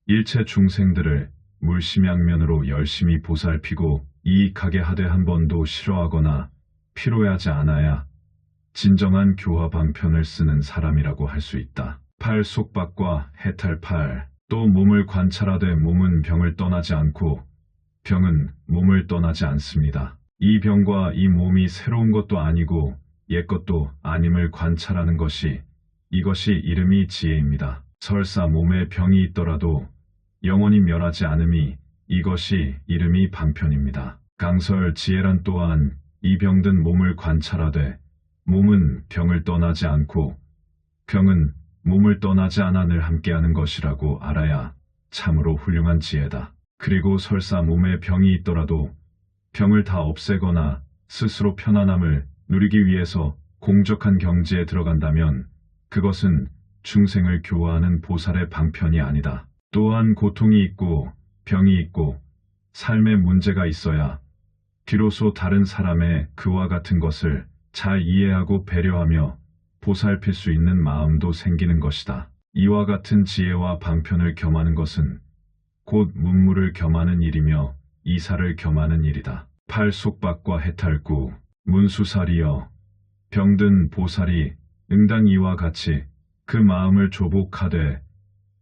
일체 중생들을 물심양면으로 열심히 보살피고 이익하게 하되 한 번도 싫어하거나 피로해하지 않아야 진정한 교화 방편을 쓰는 사람이라고 할 수 있다. 8. 속박과 해탈. 8. 또 몸을 관찰하되 몸은 병을 떠나지 않고 병은 몸을 떠나지 않습니다. 이 병과 이 몸이 새로운 것도 아니고 옛 것도 아님을 관찰하는 것이 이것이 이름이 지혜입니다. 설사 몸에 병이 있더라도 영원히 멸하지 않음이 이것이 이름이 방편입니다. 강설 지혜란 또한 이 병든 몸을 관찰하되 몸은 병을 떠나지 않고 병은 몸을 떠나지 않아 늘 함께하는 것이라고 알아야 참으로 훌륭한 지혜다. 그리고 설사 몸에 병이 있더라도 병을 다 없애거나 스스로 편안함을 누리기 위해서 공적한 경지에 들어간다면 그것은 중생을 교화하는 보살의 방편이 아니다. 또한 고통이 있고 병이 있고 삶에 문제가 있어야 비로소 다른 사람의 그와 같은 것을 잘 이해하고 배려하며 보살필 수 있는 마음도 생기는 것이다. 이와 같은 지혜와 방편을 겸하는 것은 곧 문무를 겸하는 일이며 이사를 겸하는 일이다. 8. 속박과 해탈. 9. 문수살이여 병든 보살이 응당 이와 같이 그 마음을 조복하되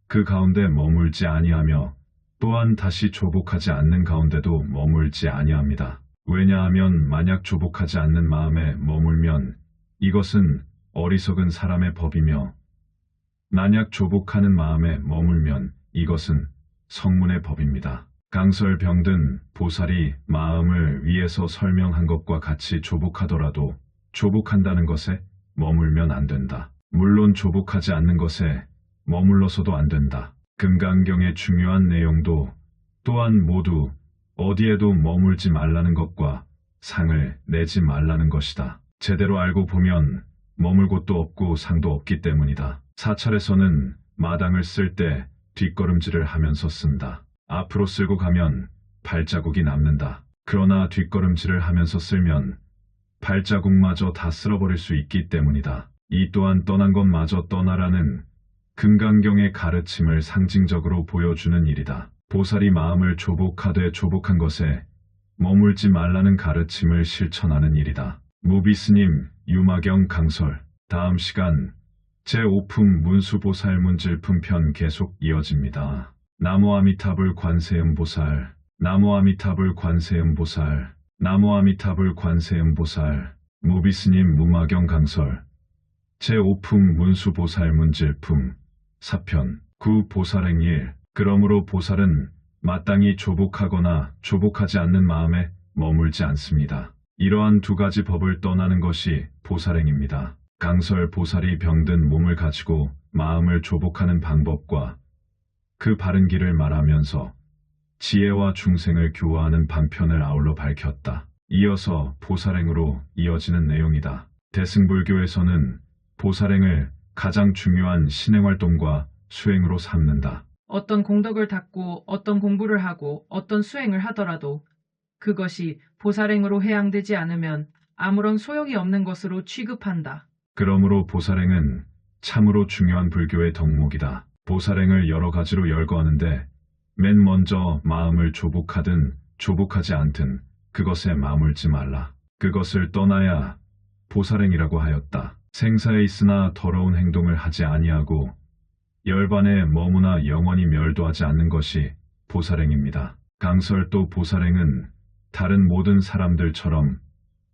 그 가운데 머물지 아니하며 또한 다시 조복하지 않는 가운데도 머물지 아니합니다. 왜냐하면 만약 조복하지 않는 마음에 머물면 이것은 어리석은 사람의 법이며 만약 조복하는 마음에 머물면 이것은 성문의 법입니다. 강설 병든 보살이 마음을 위에서 설명한 것과 같이 조복하더라도 조복한다는 것에 머물면 안 된다. 물론 조복하지 않는 것에 머물러서도 안 된다. 금강경의 중요한 내용도 또한 모두 어디에도 머물지 말라는 것과 상을 내지 말라는 것이다. 제대로 알고 보면 머물 곳도 없고 상도 없기 때문이다. 사찰에서는 마당을 쓸 때 뒷걸음질을 하면서 쓴다. 앞으로 쓸고 가면 발자국이 남는다. 그러나 뒷걸음질을 하면서 쓸면 발자국마저 다 쓸어버릴 수 있기 때문이다. 이 또한 떠난 것마저 떠나라는 금강경의 가르침을 상징적으로 보여주는 일이다. 보살이 마음을 조복하되 조복한 것에 머물지 말라는 가르침을 실천하는 일이다. 무비스님 유마경 강설. 다음 시간 제5품 문수보살 문질품편 계속 이어집니다. 나무 아미타불 관세음보살. 나무 아미타불 관세음보살. 나무 아미타불 관세음보살. 무비스님 무마경 강설. 제5품 문수보살 문질품 4편 9. 보살행일. 그러므로 보살은 마땅히 조복하거나 조복하지 않는 마음에 머물지 않습니다. 이러한 두 가지 법을 떠나는 것이 보살행입니다. 강설 보살이 병든 몸을 가지고 마음을 조복하는 방법과 그 바른 길을 말하면서 지혜와 중생을 교화하는 방편을 아울러 밝혔다. 이어서 보살행으로 이어지는 내용이다. 대승불교에서는 보살행을 가장 중요한 신행활동과 수행으로 삼는다. 어떤 공덕을 닦고 어떤 공부를 하고 어떤 수행을 하더라도 그것이 보살행으로 해양되지 않으면 아무런 소용이 없는 것으로 취급한다. 그러므로 보살행은 참으로 중요한 불교의 덕목이다. 보살행을 여러 가지로 열거하는데 맨 먼저 마음을 조복하든 조복하지 않든 그것에 마물지 말라. 그것을 떠나야 보살행이라고 하였다. 생사에 있으나 더러운 행동을 하지 아니하고 열반에 머무나 영원히 멸도하지 않는 것이 보살행입니다. 강설도 보살행은 다른 모든 사람들처럼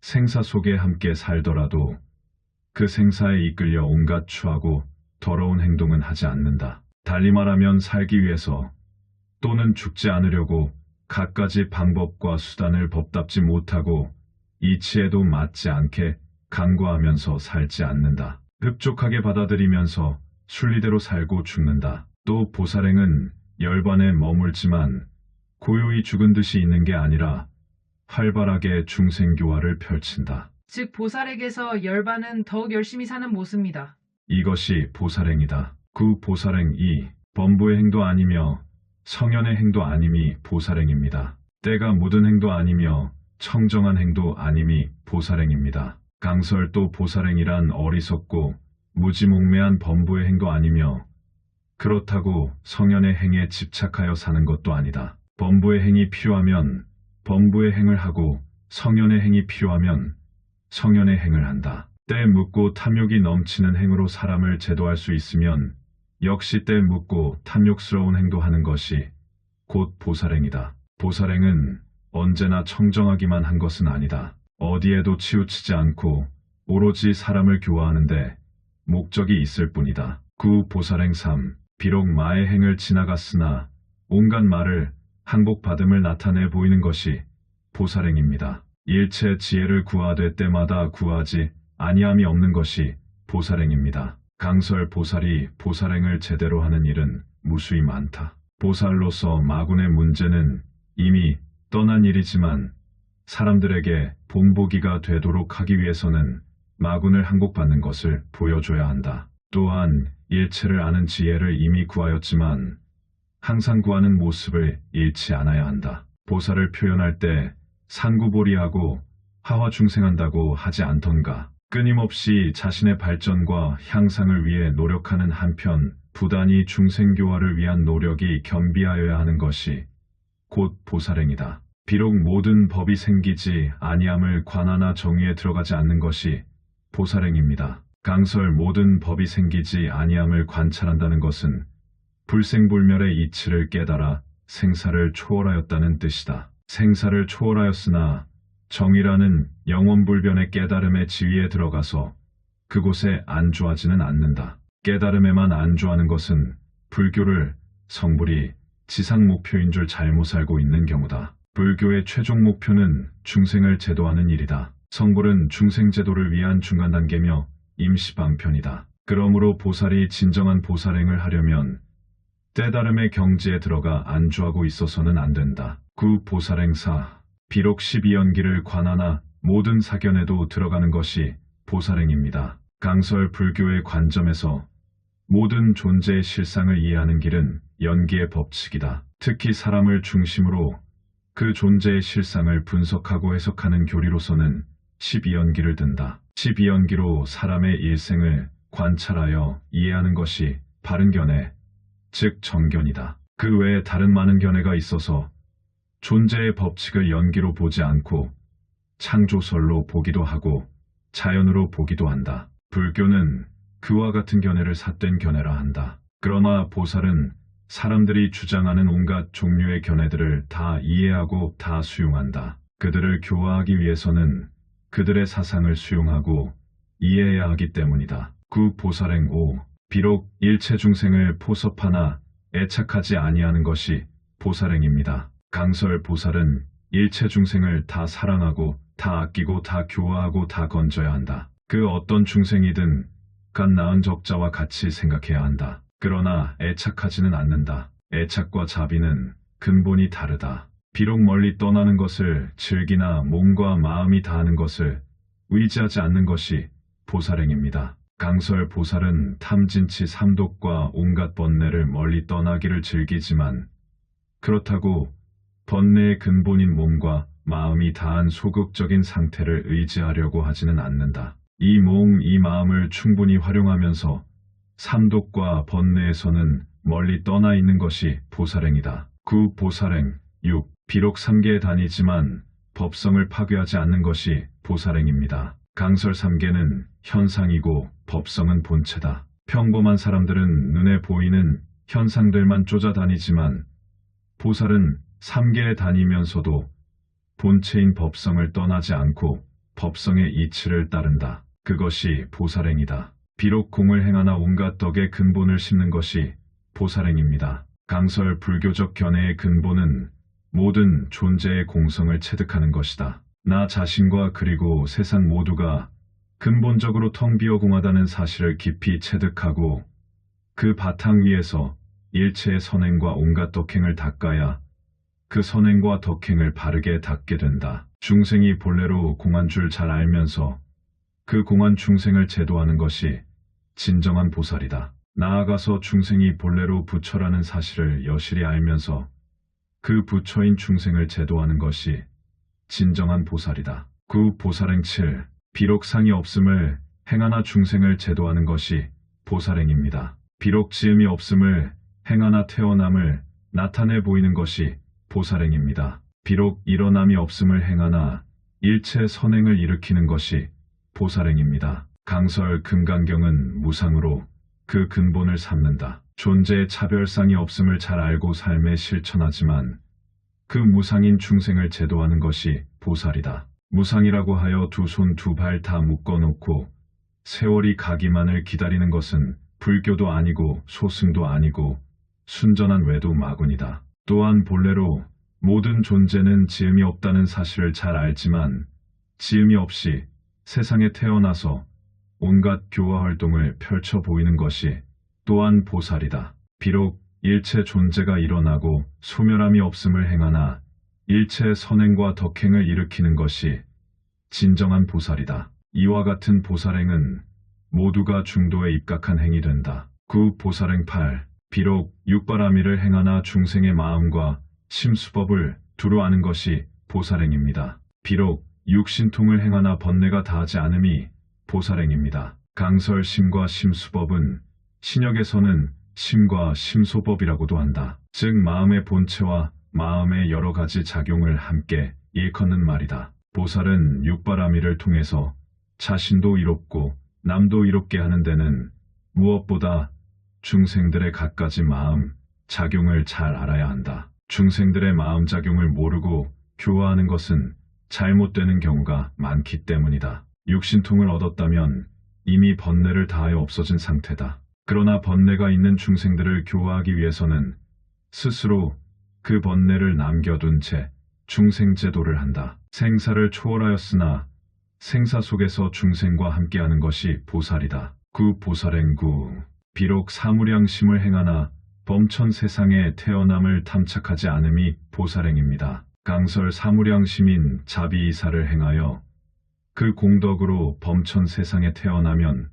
생사 속에 함께 살더라도 그 생사에 이끌려 온갖 추하고 더러운 행동은 하지 않는다. 달리 말하면 살기 위해서 또는 죽지 않으려고 갖가지 방법과 수단을 법답지 못하고 이치에도 맞지 않게 강구하면서 살지 않는다. 흡족하게 받아들이면서 순리대로 살고 죽는다. 또 보살행은 열반에 머물지만 고요히 죽은 듯이 있는 게 아니라 활발하게 중생교화를 펼친다. 즉 보살에게서 열반은 더욱 열심히 사는 모습이다. 이것이 보살행이다. 그 보살행이 범부의 행도 아니며 성현의 행도 아님이 보살행입니다. 때가 묻은 행도 아니며 청정한 행도 아님이 보살행입니다. 강설도 보살행이란 어리석고 무지몽매한 범부의 행도 아니며 그렇다고 성현의 행에 집착하여 사는 것도 아니다. 범부의 행이 필요하면 범부의 행을 하고 성현의 행이 필요하면 성현의 행을 한다. 때 묻고 탐욕이 넘치는 행으로 사람을 제도할 수 있으면 역시 때 묻고 탐욕스러운 행도하는 것이 곧 보살행이다. 보살행은 언제나 청정하기만 한 것은 아니다. 어디에도 치우치지 않고 오로지 사람을 교화하는데 목적이 있을 뿐이다. 구 보살행 3. 비록 마의 행을 지나갔으나 온갖 말을 항복받음을 나타내 보이는 것이 보살행입니다. 일체 지혜를 구하되 때마다 구하지 아니함이 없는 것이 보살행입니다. 강설 보살이 보살행을 제대로 하는 일은 무수히 많다. 보살로서 마군의 문제는 이미 떠난 일이지만 사람들에게 본보기가 되도록 하기 위해서는 마군을 항복받는 것을 보여줘야 한다. 또한 일체를 아는 지혜를 이미 구하였지만 항상 구하는 모습을 잃지 않아야 한다. 보살을 표현할 때 상구보리하고 하화중생한다고 하지 않던가. 끊임없이 자신의 발전과 향상을 위해 노력하는 한편 부단히 중생교화를 위한 노력이 겸비하여야 하는 것이 곧 보살행이다. 비록 모든 법이 생기지 아니함을 관하나 정의에 들어가지 않는 것이 보살행입니다. 강설 모든 법이 생기지 아니함을 관찰한다는 것은 불생불멸의 이치를 깨달아 생사를 초월하였다는 뜻이다. 생사를 초월하였으나 정의라는 영원불변의 깨달음의 지위에 들어가서 그곳에 안주하지는 않는다. 깨달음에만 안주하는 것은 불교를 성불이 지상 목표인 줄 잘못 알고 있는 경우다. 불교의 최종 목표는 중생을 제도하는 일이다. 성불은 중생 제도를 위한 중간 단계며 임시방편이다. 그러므로 보살이 진정한 보살행을 하려면 때다름의 경지에 들어가 안주하고 있어서는 안 된다. 구 보살행사. 비록 12연기를 관하나 모든 사견에도 들어가는 것이 보살행입니다. 강설 불교의 관점에서 모든 존재의 실상을 이해하는 길은 연기의 법칙이다. 특히 사람을 중심으로 그 존재의 실상을 분석하고 해석하는 교리로서는 12연기를 든다. 12연기로 사람의 일생을 관찰하여 이해하는 것이 바른 견해, 즉 정견이다. 그 외에 다른 많은 견해가 있어서 존재의 법칙을 연기로 보지 않고 창조설로 보기도 하고 자연으로 보기도 한다. 불교는 그와 같은 견해를 삿된 견해라 한다. 그러나 보살은 사람들이 주장하는 온갖 종류의 견해들을 다 이해하고 다 수용한다. 그들을 교화하기 위해서는 그들의 사상을 수용하고 이해해야 하기 때문이다. 구 보살행 5. 비록 일체 중생을 포섭하나 애착하지 아니하는 것이 보살행입니다. 강설 보살은 일체 중생을 다 사랑하고 다 아끼고 다 교화하고 다 건져야 한다. 그 어떤 중생이든 갓 낳은 적자와 같이 생각해야 한다. 그러나 애착하지는 않는다. 애착과 자비는 근본이 다르다. 비록 멀리 떠나는 것을 즐기나 몸과 마음이 다하는 것을 의지하지 않는 것이 보살행입니다. 강설 보살은 탐진치 삼독과 온갖 번뇌를 멀리 떠나기를 즐기지만 그렇다고 번뇌의 근본인 몸과 마음이 다한 소극적인 상태를 의지하려고 하지는 않는다. 이 몸, 이 마음을 충분히 활용하면서 삼독과 번뇌에서는 멀리 떠나 있는 것이 보살행이다. 9. 보살행 6. 비록 삼계에 다니지만 법성을 파괴하지 않는 것이 보살행입니다. 강설 삼계는 현상이고 법성은 본체다. 평범한 사람들은 눈에 보이는 현상들만 쫓아다니지만 보살은 삼계에 다니면서도 본체인 법성을 떠나지 않고 법성의 이치를 따른다. 그것이 보살행이다. 비록 공을 행하나 온갖 덕의 근본을 심는 것이 보살행입니다. 강설 불교적 견해의 근본은 모든 존재의 공성을 체득하는 것이다. 나 자신과 그리고 세상 모두가 근본적으로 텅 비어 공하다는 사실을 깊이 체득하고 그 바탕 위에서 일체의 선행과 온갖 덕행을 닦아야 그 선행과 덕행을 바르게 닦게 된다. 중생이 본래로 공한 줄 잘 알면서 그 공한 중생을 제도하는 것이 진정한 보살이다. 나아가서 중생이 본래로 부처라는 사실을 여실히 알면서 그 부처인 중생을 제도하는 것이 진정한 보살이다. 9. 보살행 7. 비록 상이 없음을 행하나 중생을 제도하는 것이 보살행입니다. 비록 지음이 없음을 행하나 태어남을 나타내 보이는 것이 보살행입니다. 비록 일어남이 없음을 행하나 일체 선행을 일으키는 것이 보살행입니다. 강설 금강경은 무상으로 그 근본을 삼는다. 존재의 차별상이 없음을 잘 알고 삶에 실천하지만 그 무상인 중생을 제도하는 것이 보살이다. 무상이라고 하여 두 손 두 발 다 묶어놓고 세월이 가기만을 기다리는 것은 불교도 아니고 소승도 아니고 순전한 외도 마군이다. 또한 본래로 모든 존재는 지음이 없다는 사실을 잘 알지만 지음이 없이 세상에 태어나서 온갖 교화 활동을 펼쳐 보이는 것이 또한 보살이다. 비록 일체 존재가 일어나고 소멸함이 없음을 행하나 일체 선행과 덕행을 일으키는 것이 진정한 보살이다. 이와 같은 보살행은 모두가 중도에 입각한 행이 된다. 9. 보살행 8. 비록 육바라밀을 행하나 중생의 마음과 심수법을 두루 아는 것이 보살행입니다. 비록 육신통을 행하나 번뇌가 다하지 않음이 보살행입니다. 강설 심과 심수법은 신역에서는 심과 심소법이라고도 한다. 즉 마음의 본체와 마음의 여러 가지 작용을 함께 일컫는 말이다. 보살은 육바라밀을 통해서 자신도 이롭고 남도 이롭게 하는 데는 무엇보다 중생들의 갖가지 마음, 작용을 잘 알아야 한다. 중생들의 마음 작용을 모르고 교화하는 것은 잘못되는 경우가 많기 때문이다. 육신통을 얻었다면 이미 번뇌를 다하여 없어진 상태다. 그러나 번뇌가 있는 중생들을 교화하기 위해서는 스스로 그 번뇌를 남겨둔 채 중생제도를 한다. 생사를 초월하였으나 생사 속에서 중생과 함께하는 것이 보살이다. 9. 보살행 9. 비록 사무량심을 행하나 범천 세상에 태어남을 탐착하지 않음이 보살행입니다. 강설 사무량심인 자비이사를 행하여 그 공덕으로 범천 세상에 태어나면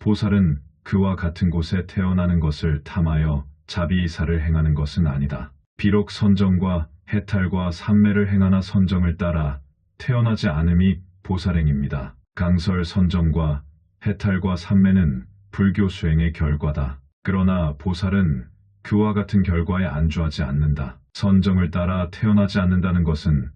보살은 그와 같은 곳에 태어나는 것을 탐하여 자비이사를 행하는 것은 아니다. 비록 선정과 해탈과 삼매를 행하나 선정을 따라 태어나지 않음이 보살행입니다. 강설 선정과 해탈과 삼매는 불교 수행의 결과다. 그러나 보살은 그와 같은 결과에 안주하지 않는다. 선정을 따라 태어나지 않는다는 것은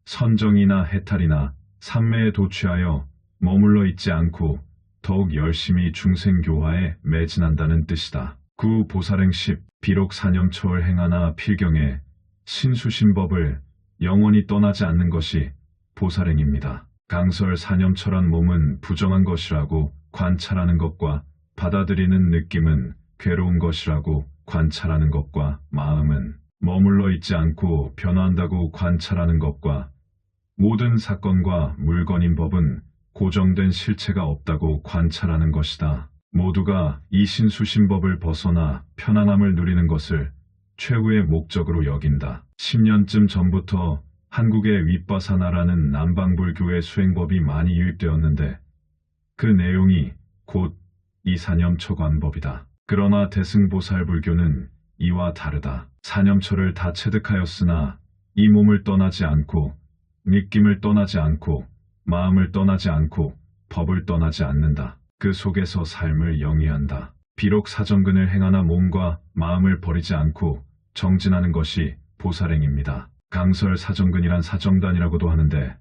선정이나 해탈이나 삼매에 도취하여 머물러 있지 않고 더욱 열심히 중생교화에 매진한다는 뜻이다. 9. 보살행 10. 비록 사념처를 행하나 필경에 신수신법을 영원히 떠나지 않는 것이 보살행입니다. 강설 사념처란 몸은 부정한 것이라고 관찰하는 것과 받아들이는 느낌은 괴로운 것이라고 관찰하는 것과 마음은 머물러 있지 않고 변화한다고 관찰하는 것과 모든 사건과 물건인 법은 고정된 실체가 없다고 관찰하는 것이다. 모두가 이 신수신법을 벗어나 편안함을 누리는 것을 최후의 목적으로 여긴다. 10년쯤 전부터 한국의 윗바사나라는 남방불교의 수행법이 많이 유입되었는데 그 내용이 곧 이 사념처관법이다. 그러나 대승보살불교는 이와 다르다. 사념처를 다 체득하였으나 이 몸을 떠나지 않고 느낌을 떠나지 않고 마음을 떠나지 않고 법을 떠나지 않는다. 그 속에서 삶을 영위한다. 비록 사정근을 행하나 몸과 마음을 버리지 않고 정진하는 것이 보살행입니다. 강설 사정근이란 사정단이라고도 하는데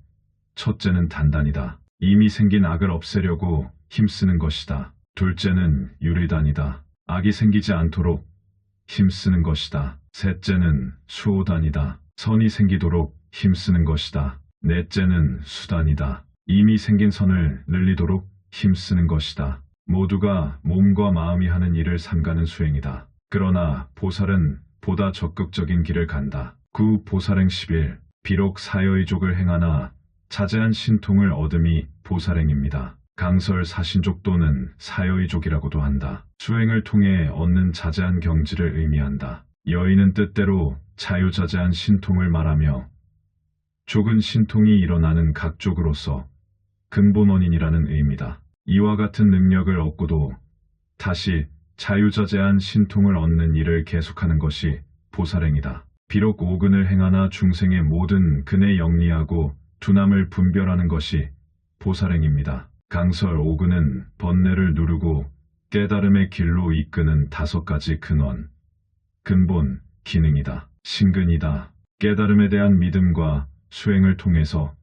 첫째는 단단이다. 이미 생긴 악을 없애려고 힘쓰는 것이다. 둘째는 유리단이다. 악이 생기지 않도록 힘쓰는 것이다. 셋째는 수호단이다. 선이 생기도록 힘쓰는 것이다. 넷째는 수단이다. 이미 생긴 선을 늘리도록 힘쓰는 것이다. 모두가 몸과 마음이 하는 일을 삼가는 수행이다. 그러나 보살은 보다 적극적인 길을 간다. 구 보살행 11. 비록 사여의족을 행하나 자제한 신통을 얻음이 보살행입니다. 강설 사신족 또는 사여의족이라고도 한다. 수행을 통해 얻는 자제한 경지를 의미한다. 여인은 뜻대로 자유자재한 신통을 말하며 족은 신통이 일어나는 각족으로서 근본 원인이라는 의미다. 이와 같은 능력을 얻고도 다시 자유자재한 신통을 얻는 일을 계속하는 것이 보살행이다. 비록 오근을 행하나 중생의 모든 근에 영리하고 둔함을 분별하는 것이 보살행입니다. 강설 오근은 번뇌를 누르고 깨달음의 길로 이끄는 5가지 근원, 근본, 기능이다. 신근이다. 깨달음에 대한 믿음과 수행을 통해서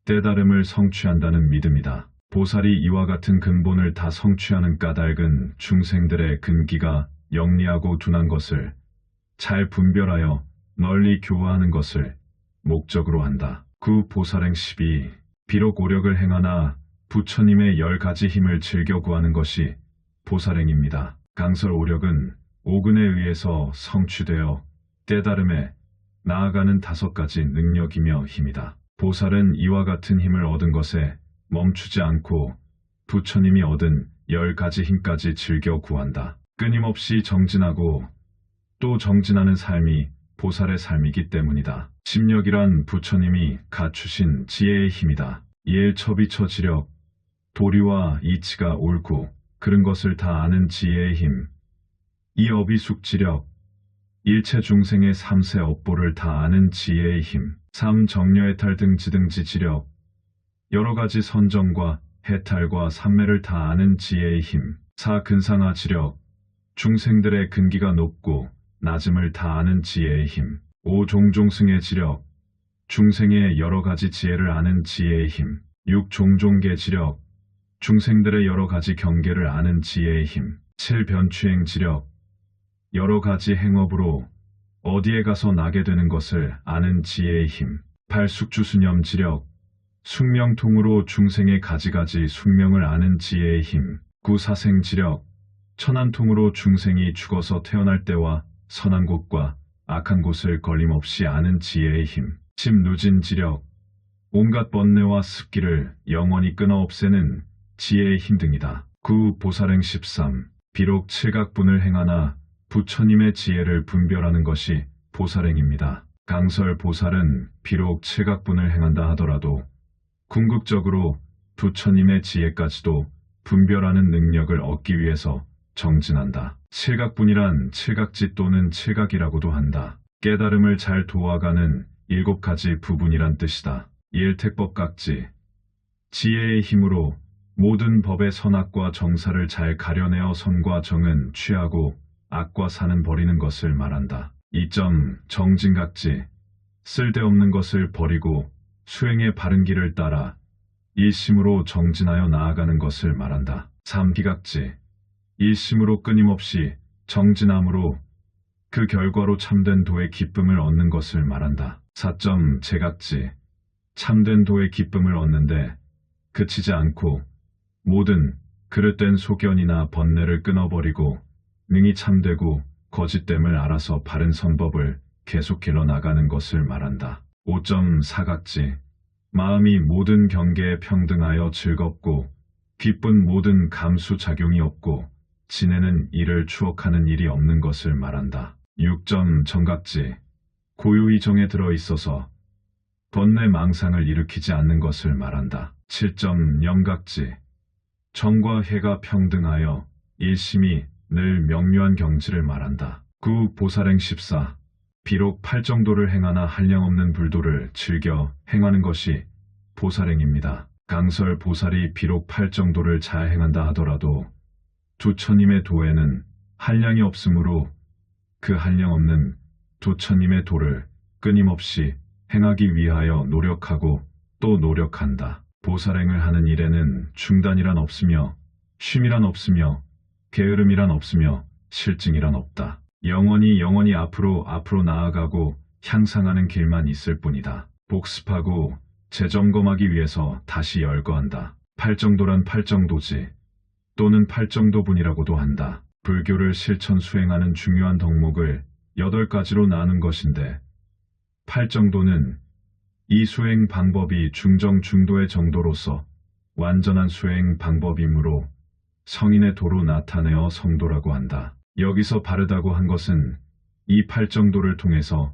깨달음을 성취한다는 믿음이다. 보살이 이와 같은 근본을 다 성취하는 까닭은 중생들의 근기가 영리하고 둔한 것을 잘 분별하여 널리 교화하는 것을 목적으로 한다. 구 보살행 12. 비록 오력을 행하나 부처님의 10가지 힘을 즐겨 구하는 것이 보살행입니다. 강설 오력은 오근에 의해서 성취되어 깨달음에 나아가는 5가지 능력이며 힘이다. 보살은 이와 같은 힘을 얻은 것에 멈추지 않고 부처님이 얻은 10가지 힘까지 즐겨 구한다. 끊임없이 정진하고 또 정진하는 삶이 보살의 삶이기 때문이다. 심력이란 부처님이 갖추신 지혜의 힘이다. 일처비처 지력, 도리와 이치가 옳고 그른 것을 다 아는 지혜의 힘, 이 어비숙지력, 일체 중생의 삼세 업보를 다 아는 지혜의 힘, 삼정려해탈 등 지등지 지력, 여러가지 선정과 해탈과 삼매를 다 아는 지혜의 힘, 사근상하 지력, 중생들의 근기가 높고 낮음을 다 아는 지혜의 힘, 오종종승의 지력, 중생의 여러가지 지혜를 아는 지혜의 힘, 육종종계 지력, 중생들의 여러가지 경계를 아는 지혜의 힘, 칠변추행 지력, 여러가지 행업으로 어디에 가서 나게 되는 것을 아는 지혜의 힘, 팔숙주수념 지력, 숙명통으로 중생의 가지가지 숙명을 아는 지혜의 힘, 구사생 지력, 천안통으로 중생이 죽어서 태어날 때와 선한 곳과 악한 곳을 걸림없이 아는 지혜의 힘, 심누진 지력, 온갖 번뇌와 습기를 영원히 끊어 없애는 지혜의 힘 등이다. 구 보살행 13. 비록 칠각분을 행하나 부처님의 지혜를 분별하는 것이 보살행입니다. 강설 보살은 비록 칠각분을 행한다 하더라도 궁극적으로 부처님의 지혜까지도 분별하는 능력을 얻기 위해서 정진한다. 칠각분이란 칠각지 또는 칠각이라고도 한다. 깨달음을 잘 도와가는 7가지 부분이란 뜻이다. 일택법각지, 지혜의 힘으로 모든 법의 선악과 정사를 잘 가려내어 선과 정은 취하고 악과 사는 버리는 것을 말한다. 2점 정진각지, 쓸데없는 것을 버리고 수행의 바른 길을 따라 일심으로 정진하여 나아가는 것을 말한다. 3기각지, 일심으로 끊임없이 정진함으로 그 결과로 참된 도의 기쁨을 얻는 것을 말한다. 4점 제각지, 참된 도의 기쁨을 얻는데 그치지 않고 모든 그릇된 소견이나 번뇌를 끊어버리고 능히 참되고 거짓됨을 알아서 바른 선법을 계속 길러나가는 것을 말한다. 5점 사각지, 마음이 모든 경계에 평등하여 즐겁고 기쁜 모든 감수작용이 없고 지내는 일을 추억하는 일이 없는 것을 말한다. 6점 정각지, 고유의 정에 들어있어서 번뇌 망상을 일으키지 않는 것을 말한다. 7점 영각지, 정과 해가 평등하여 일심이 늘 명료한 경지를 말한다. 9. 보살행 14. 비록 팔정도를 행하나 한량없는 불도를 즐겨 행하는 것이 보살행입니다. 강설 보살이 비록 팔정도를 잘 행한다 하더라도 부처님의 도에는 한량이 없으므로 그 한량 없는 부처님의 도를 끊임없이 행하기 위하여 노력하고 또 노력한다. 보살행을 하는 일에는 중단이란 없으며 쉼이란 없으며 게으름이란 없으며 실증이란 없다. 영원히 앞으로 나아가고 향상하는 길만 있을 뿐이다. 복습하고 재점검하기 위해서 다시 열거한다. 팔정도란 팔정도지 또는 팔정도분이라고도 한다. 불교를 실천 수행하는 중요한 덕목을 8가지로 나눈 것인데 팔정도는 이 수행 방법이 중정 중도의 정도로서 완전한 수행 방법이므로 성인의 도로 나타내어 성도라고 한다. 여기서 바르다고 한 것은 이 팔정도를 통해서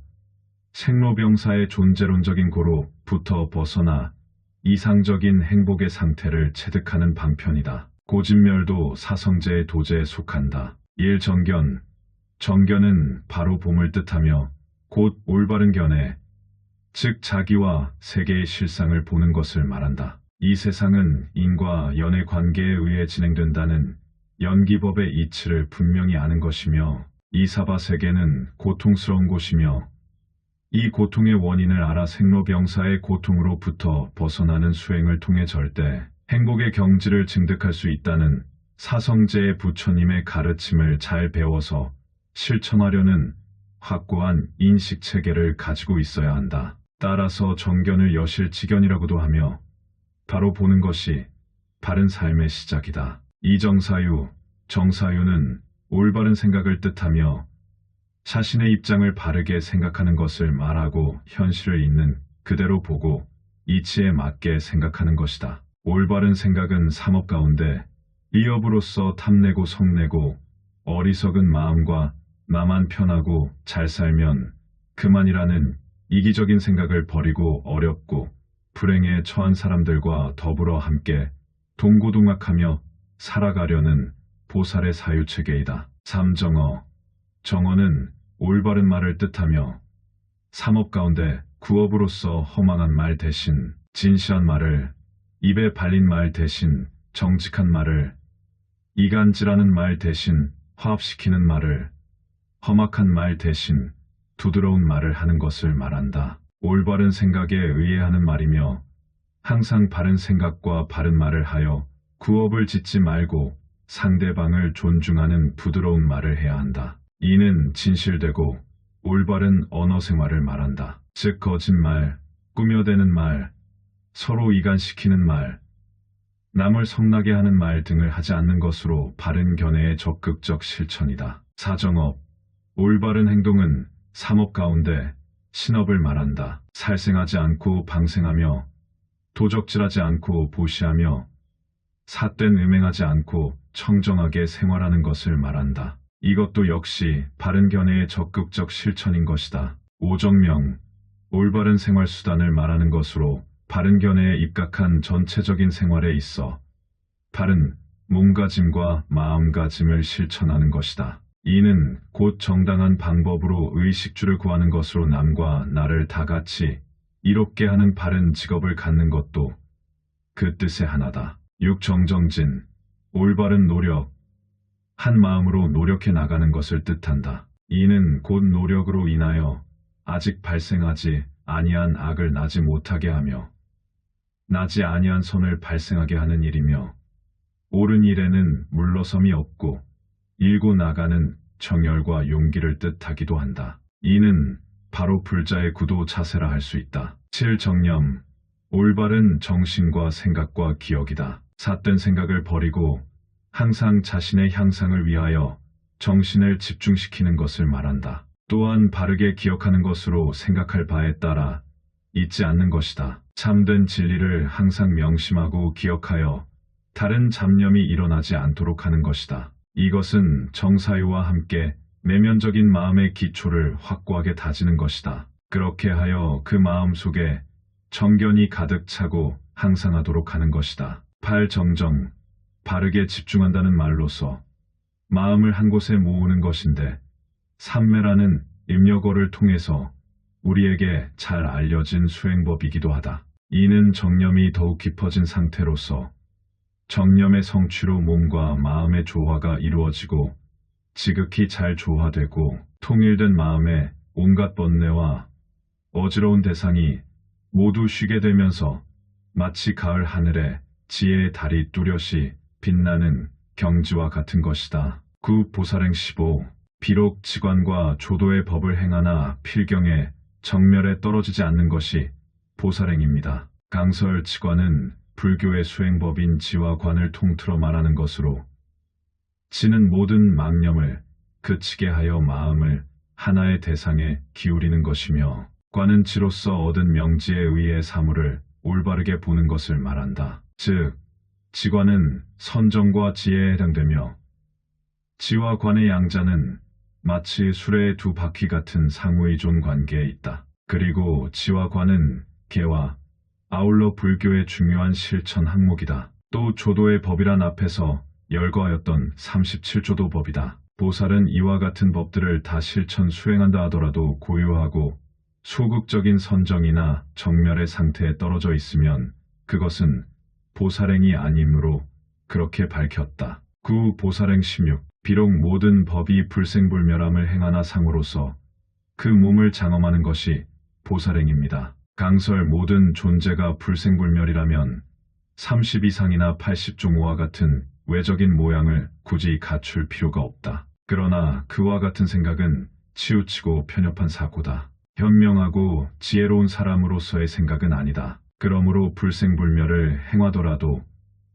생로병사의 존재론적인 고로부터 벗어나 이상적인 행복의 상태를 체득하는 방편이다. 고진멸도 사성제의 도제에 속한다. 1. 정견. 정견은 바로 봄을 뜻하며 곧 올바른 견해, 즉 자기와 세계의 실상을 보는 것을 말한다. 이 세상은 인과 연의 관계에 의해 진행된다는 연기법의 이치를 분명히 아는 것이며 이 사바 세계는 고통스러운 곳이며 이 고통의 원인을 알아 생로병사의 고통으로부터 벗어나는 수행을 통해 절대 행복의 경지를 증득할 수 있다는 사성제의 부처님의 가르침을 잘 배워서 실천하려는 확고한 인식체계를 가지고 있어야 한다. 따라서 정견을 여실지견이라고도 하며 바로 보는 것이 바른 삶의 시작이다. 이정사유, 정사유는 올바른 생각을 뜻하며 자신의 입장을 바르게 생각하는 것을 말하고 현실을 있는 그대로 보고 이치에 맞게 생각하는 것이다. 올바른 생각은 삼업 가운데 이업으로서 탐내고 성내고 어리석은 마음과 나만 편하고 잘 살면 그만이라는 이기적인 생각을 버리고 어렵고 불행에 처한 사람들과 더불어 함께 동고동락하며 살아가려는 보살의 사유체계이다. 3. 정어. 정어는 올바른 말을 뜻하며 삼업 가운데 구업으로서 허망한 말 대신 진실한 말을, 입에 발린 말 대신 정직한 말을, 이간질하는 말 대신 화합시키는 말을, 험악한 말 대신 두드러운 말을 하는 것을 말한다. 올바른 생각에 의해 하는 말이며 항상 바른 생각과 바른 말을 하여 구업을 짓지 말고 상대방을 존중하는 부드러운 말을 해야 한다. 이는 진실되고 올바른 언어 생활을 말한다. 즉 거짓말, 꾸며대는 말, 서로 이간시키는 말, 남을 성나게 하는 말 등을 하지 않는 것으로 바른 견해의 적극적 실천이다. 4. 정업. 올바른 행동은 삼업 가운데 신업을 말한다. 살생하지 않고 방생하며 도적질하지 않고 보시하며 삿된 음행하지 않고 청정하게 생활하는 것을 말한다. 이것도 역시 바른 견해의 적극적 실천인 것이다. 5. 정명. 올바른 생활 수단을 말하는 것으로 바른 견해에 입각한 전체적인 생활에 있어 바른 몸가짐과 마음가짐을 실천하는 것이다. 이는 곧 정당한 방법으로 의식주를 구하는 것으로 남과 나를 다 같이 이롭게 하는 바른 직업을 갖는 것도 그 뜻의 하나다. 6. 정정진. 올바른 노력. 한 마음으로 노력해 나가는 것을 뜻한다. 이는 곧 노력으로 인하여 아직 발생하지 아니한 악을 나지 못하게 하며 나지 아니한 선을 발생하게 하는 일이며 옳은 일에는 물러섬이 없고 일고 나가는 정열과 용기를 뜻하기도 한다. 이는 바로 불자의 구도 자세라 할 수 있다. 7. 정념. 올바른 정신과 생각과 기억이다. 삿된 생각을 버리고 항상 자신의 향상을 위하여 정신을 집중시키는 것을 말한다. 또한 바르게 기억하는 것으로 생각할 바에 따라 잊지 않는 것이다. 참된 진리를 항상 명심하고 기억하여 다른 잡념이 일어나지 않도록 하는 것이다. 이것은 정사유와 함께 내면적인 마음의 기초를 확고하게 다지는 것이다. 그렇게 하여 그 마음 속에 정견이 가득 차고 항상하도록 하는 것이다. 팔정정, 바르게 집중한다는 말로서 마음을 한 곳에 모으는 것인데, 삼매라는 입력어를 통해서 우리에게 잘 알려진 수행법이기도 하다. 이는 정념이 더욱 깊어진 상태로서 정념의 성취로 몸과 마음의 조화가 이루어지고 지극히 잘 조화되고 통일된 마음에 온갖 번뇌와 어지러운 대상이 모두 쉬게 되면서 마치 가을 하늘에 지혜의 달이 뚜렷이 빛나는 경지와 같은 것이다. 9. 보살행 15. 비록 지관과 조도의 법을 행하나 필경에 정멸에 떨어지지 않는 것이 보살행입니다. 강설 지관은 불교의 수행법인 지와 관을 통틀어 말하는 것으로, 지는 모든 망념을 그치게 하여 마음을 하나의 대상에 기울이는 것이며, 관은 지로서 얻은 명지에 의해 사물을 올바르게 보는 것을 말한다. 즉, 지관은 선정과 지혜에 해당되며, 지와 관의 양자는 마치 수레의 두 바퀴 같은 상호의존 관계에 있다. 그리고 지와 관은 개와 아울러 불교의 중요한 실천 항목이다. 또 조도의 법이란 앞에서 열거하였던 37조도 법이다. 보살은 이와 같은 법들을 다 실천 수행한다 하더라도 고요하고 소극적인 선정이나 정멸의 상태에 떨어져 있으면 그것은 보살행이 아니므로 그렇게 밝혔다. 9. 보살행 16. 비록 모든 법이 불생불멸함을 행하나 상으로서 그 몸을 장엄하는 것이 보살행입니다. 강설 모든 존재가 불생불멸이라면 30 이상이나 80종호와 같은 외적인 모양을 굳이 갖출 필요가 없다. 그러나 그와 같은 생각은 치우치고 편협한 사고다. 현명하고 지혜로운 사람으로서의 생각은 아니다. 그러므로 불생불멸을 행하더라도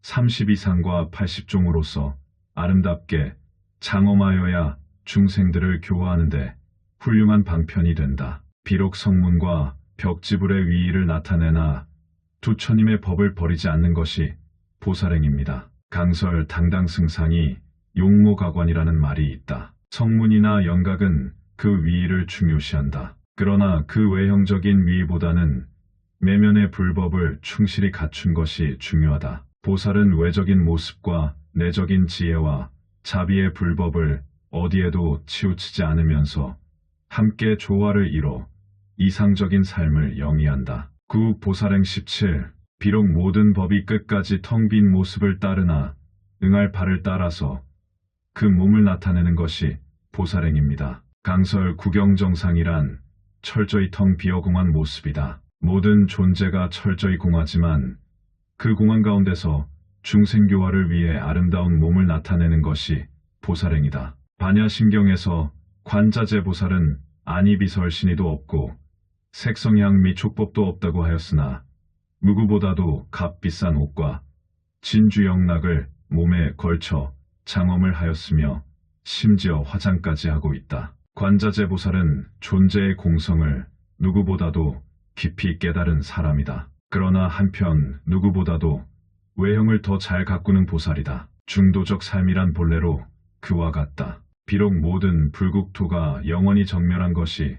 30 이상과 80종으로서 아름답게 장엄하여야 중생들을 교화하는데 훌륭한 방편이 된다. 비록 성문과 벽지불의 위의를 나타내나 두처님의 법을 버리지 않는 것이 보살행입니다. 강설 당당승상이 용모가관이라는 말이 있다. 성문이나 연각은 그 위의를 중요시한다. 그러나 그 외형적인 위의보다는 내면의 불법을 충실히 갖춘 것이 중요하다. 보살은 외적인 모습과 내적인 지혜와 자비의 불법을 어디에도 치우치지 않으면서 함께 조화를 이뤄 이상적인 삶을 영위한다. 9. 보살행 17. 비록 모든 법이 끝까지 텅 빈 모습을 따르나 응할 바를 따라서 그 몸을 나타내는 것이 보살행입니다. 강설 구경정상이란 철저히 텅 비어 공한 모습이다. 모든 존재가 철저히 공하지만 그 공한 가운데서 중생교화를 위해 아름다운 몸을 나타내는 것이 보살행이다. 반야심경에서 관자재보살은 안이비설신이도 없고 색성향 미 촉법도 없다고 하였으나 누구보다도 값비싼 옷과 진주영락을 몸에 걸쳐 장엄을 하였으며 심지어 화장까지 하고 있다. 관자재보살은 존재의 공성을 누구보다도 깊이 깨달은 사람이다. 그러나 한편 누구보다도 외형을 더 잘 가꾸는 보살이다. 중도적 삶이란 본래로 그와 같다. 비록 모든 불국토가 영원히 정멸한 것이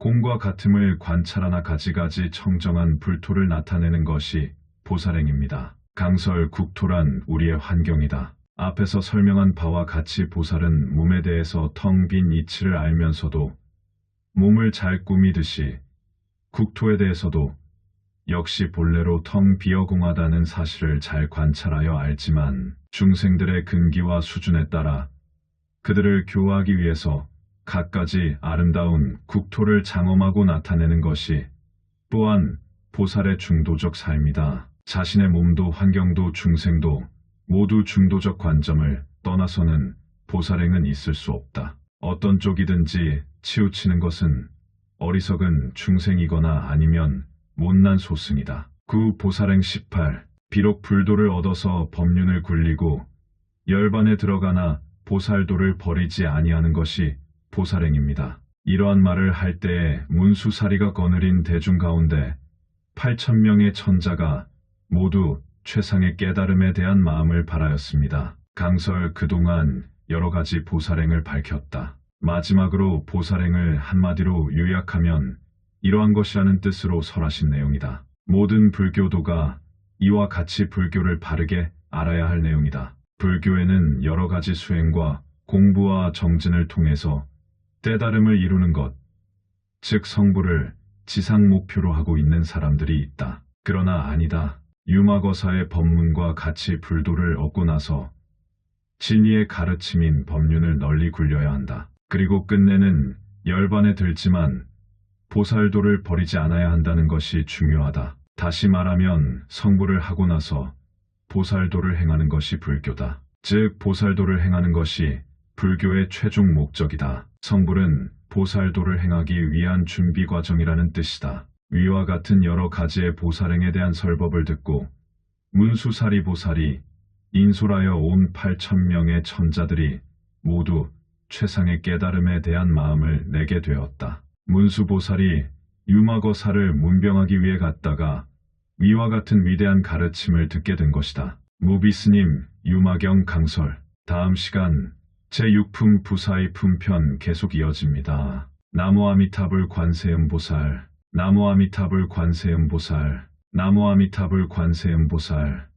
공과 같음을 관찰하나 가지가지 청정한 불토를 나타내는 것이 보살행입니다. 강설 국토란 우리의 환경이다. 앞에서 설명한 바와 같이 보살은 몸에 대해서 텅 빈 이치를 알면서도 몸을 잘 꾸미듯이 국토에 대해서도 역시 본래로 텅 비어 공하다는 사실을 잘 관찰하여 알지만 중생들의 근기와 수준에 따라 그들을 교화하기 위해서 갖가지 아름다운 국토를 장엄하고 나타내는 것이 또한 보살의 중도적 삶이다. 자신의 몸도 환경도 중생도 모두 중도적 관점을 떠나서는 보살행은 있을 수 없다. 어떤 쪽이든지 치우치는 것은 어리석은 중생이거나 아니면 못난 소승이다. 9. 보살행 18. 비록 불도를 얻어서 법륜을 굴리고 열반에 들어가나 보살도를 버리지 아니하는 것이 보살행입니다. 이러한 말을 할 때에 문수사리가 거느린 대중 가운데 8,000명의 천자가 모두 최상의 깨달음에 대한 마음을 바라였습니다. 강설 그동안 여러 가지 보살행을 밝혔다. 마지막으로 보살행을 한마디로 요약하면 이러한 것이라는 뜻으로 설하신 내용이다. 모든 불교도가 이와 같이 불교를 바르게 알아야 할 내용이다. 불교에는 여러 가지 수행과 공부와 정진을 통해서 깨달음을 이루는 것, 즉 성부를 지상 목표로 하고 있는 사람들이 있다. 그러나 아니다. 유마거사의 법문과 같이 불도를 얻고 나서 진리의 가르침인 법륜을 널리 굴려야 한다. 그리고 끝내는 열반에 들지만 보살도를 버리지 않아야 한다는 것이 중요하다. 다시 말하면 성부를 하고 나서 보살도를 행하는 것이 불교다. 즉 보살도를 행하는 것이 불교의 최종 목적이다. 성불은 보살도를 행하기 위한 준비 과정이라는 뜻이다. 위와 같은 여러 가지의 보살행에 대한 설법을 듣고 문수사리 보살이 인솔하여 온 8,000명의 천자들이 모두 최상의 깨달음에 대한 마음을 내게 되었다. 문수보살이 유마거사를 문병하기 위해 갔다가 위와 같은 위대한 가르침을 듣게 된 것이다. 무비스님 유마경 강설. 다음 시간 제6품 부사의 품편 계속 이어집니다. 나무 아미타불 관세음보살, 나무 아미타불 관세음보살, 나무 아미타불 관세음보살.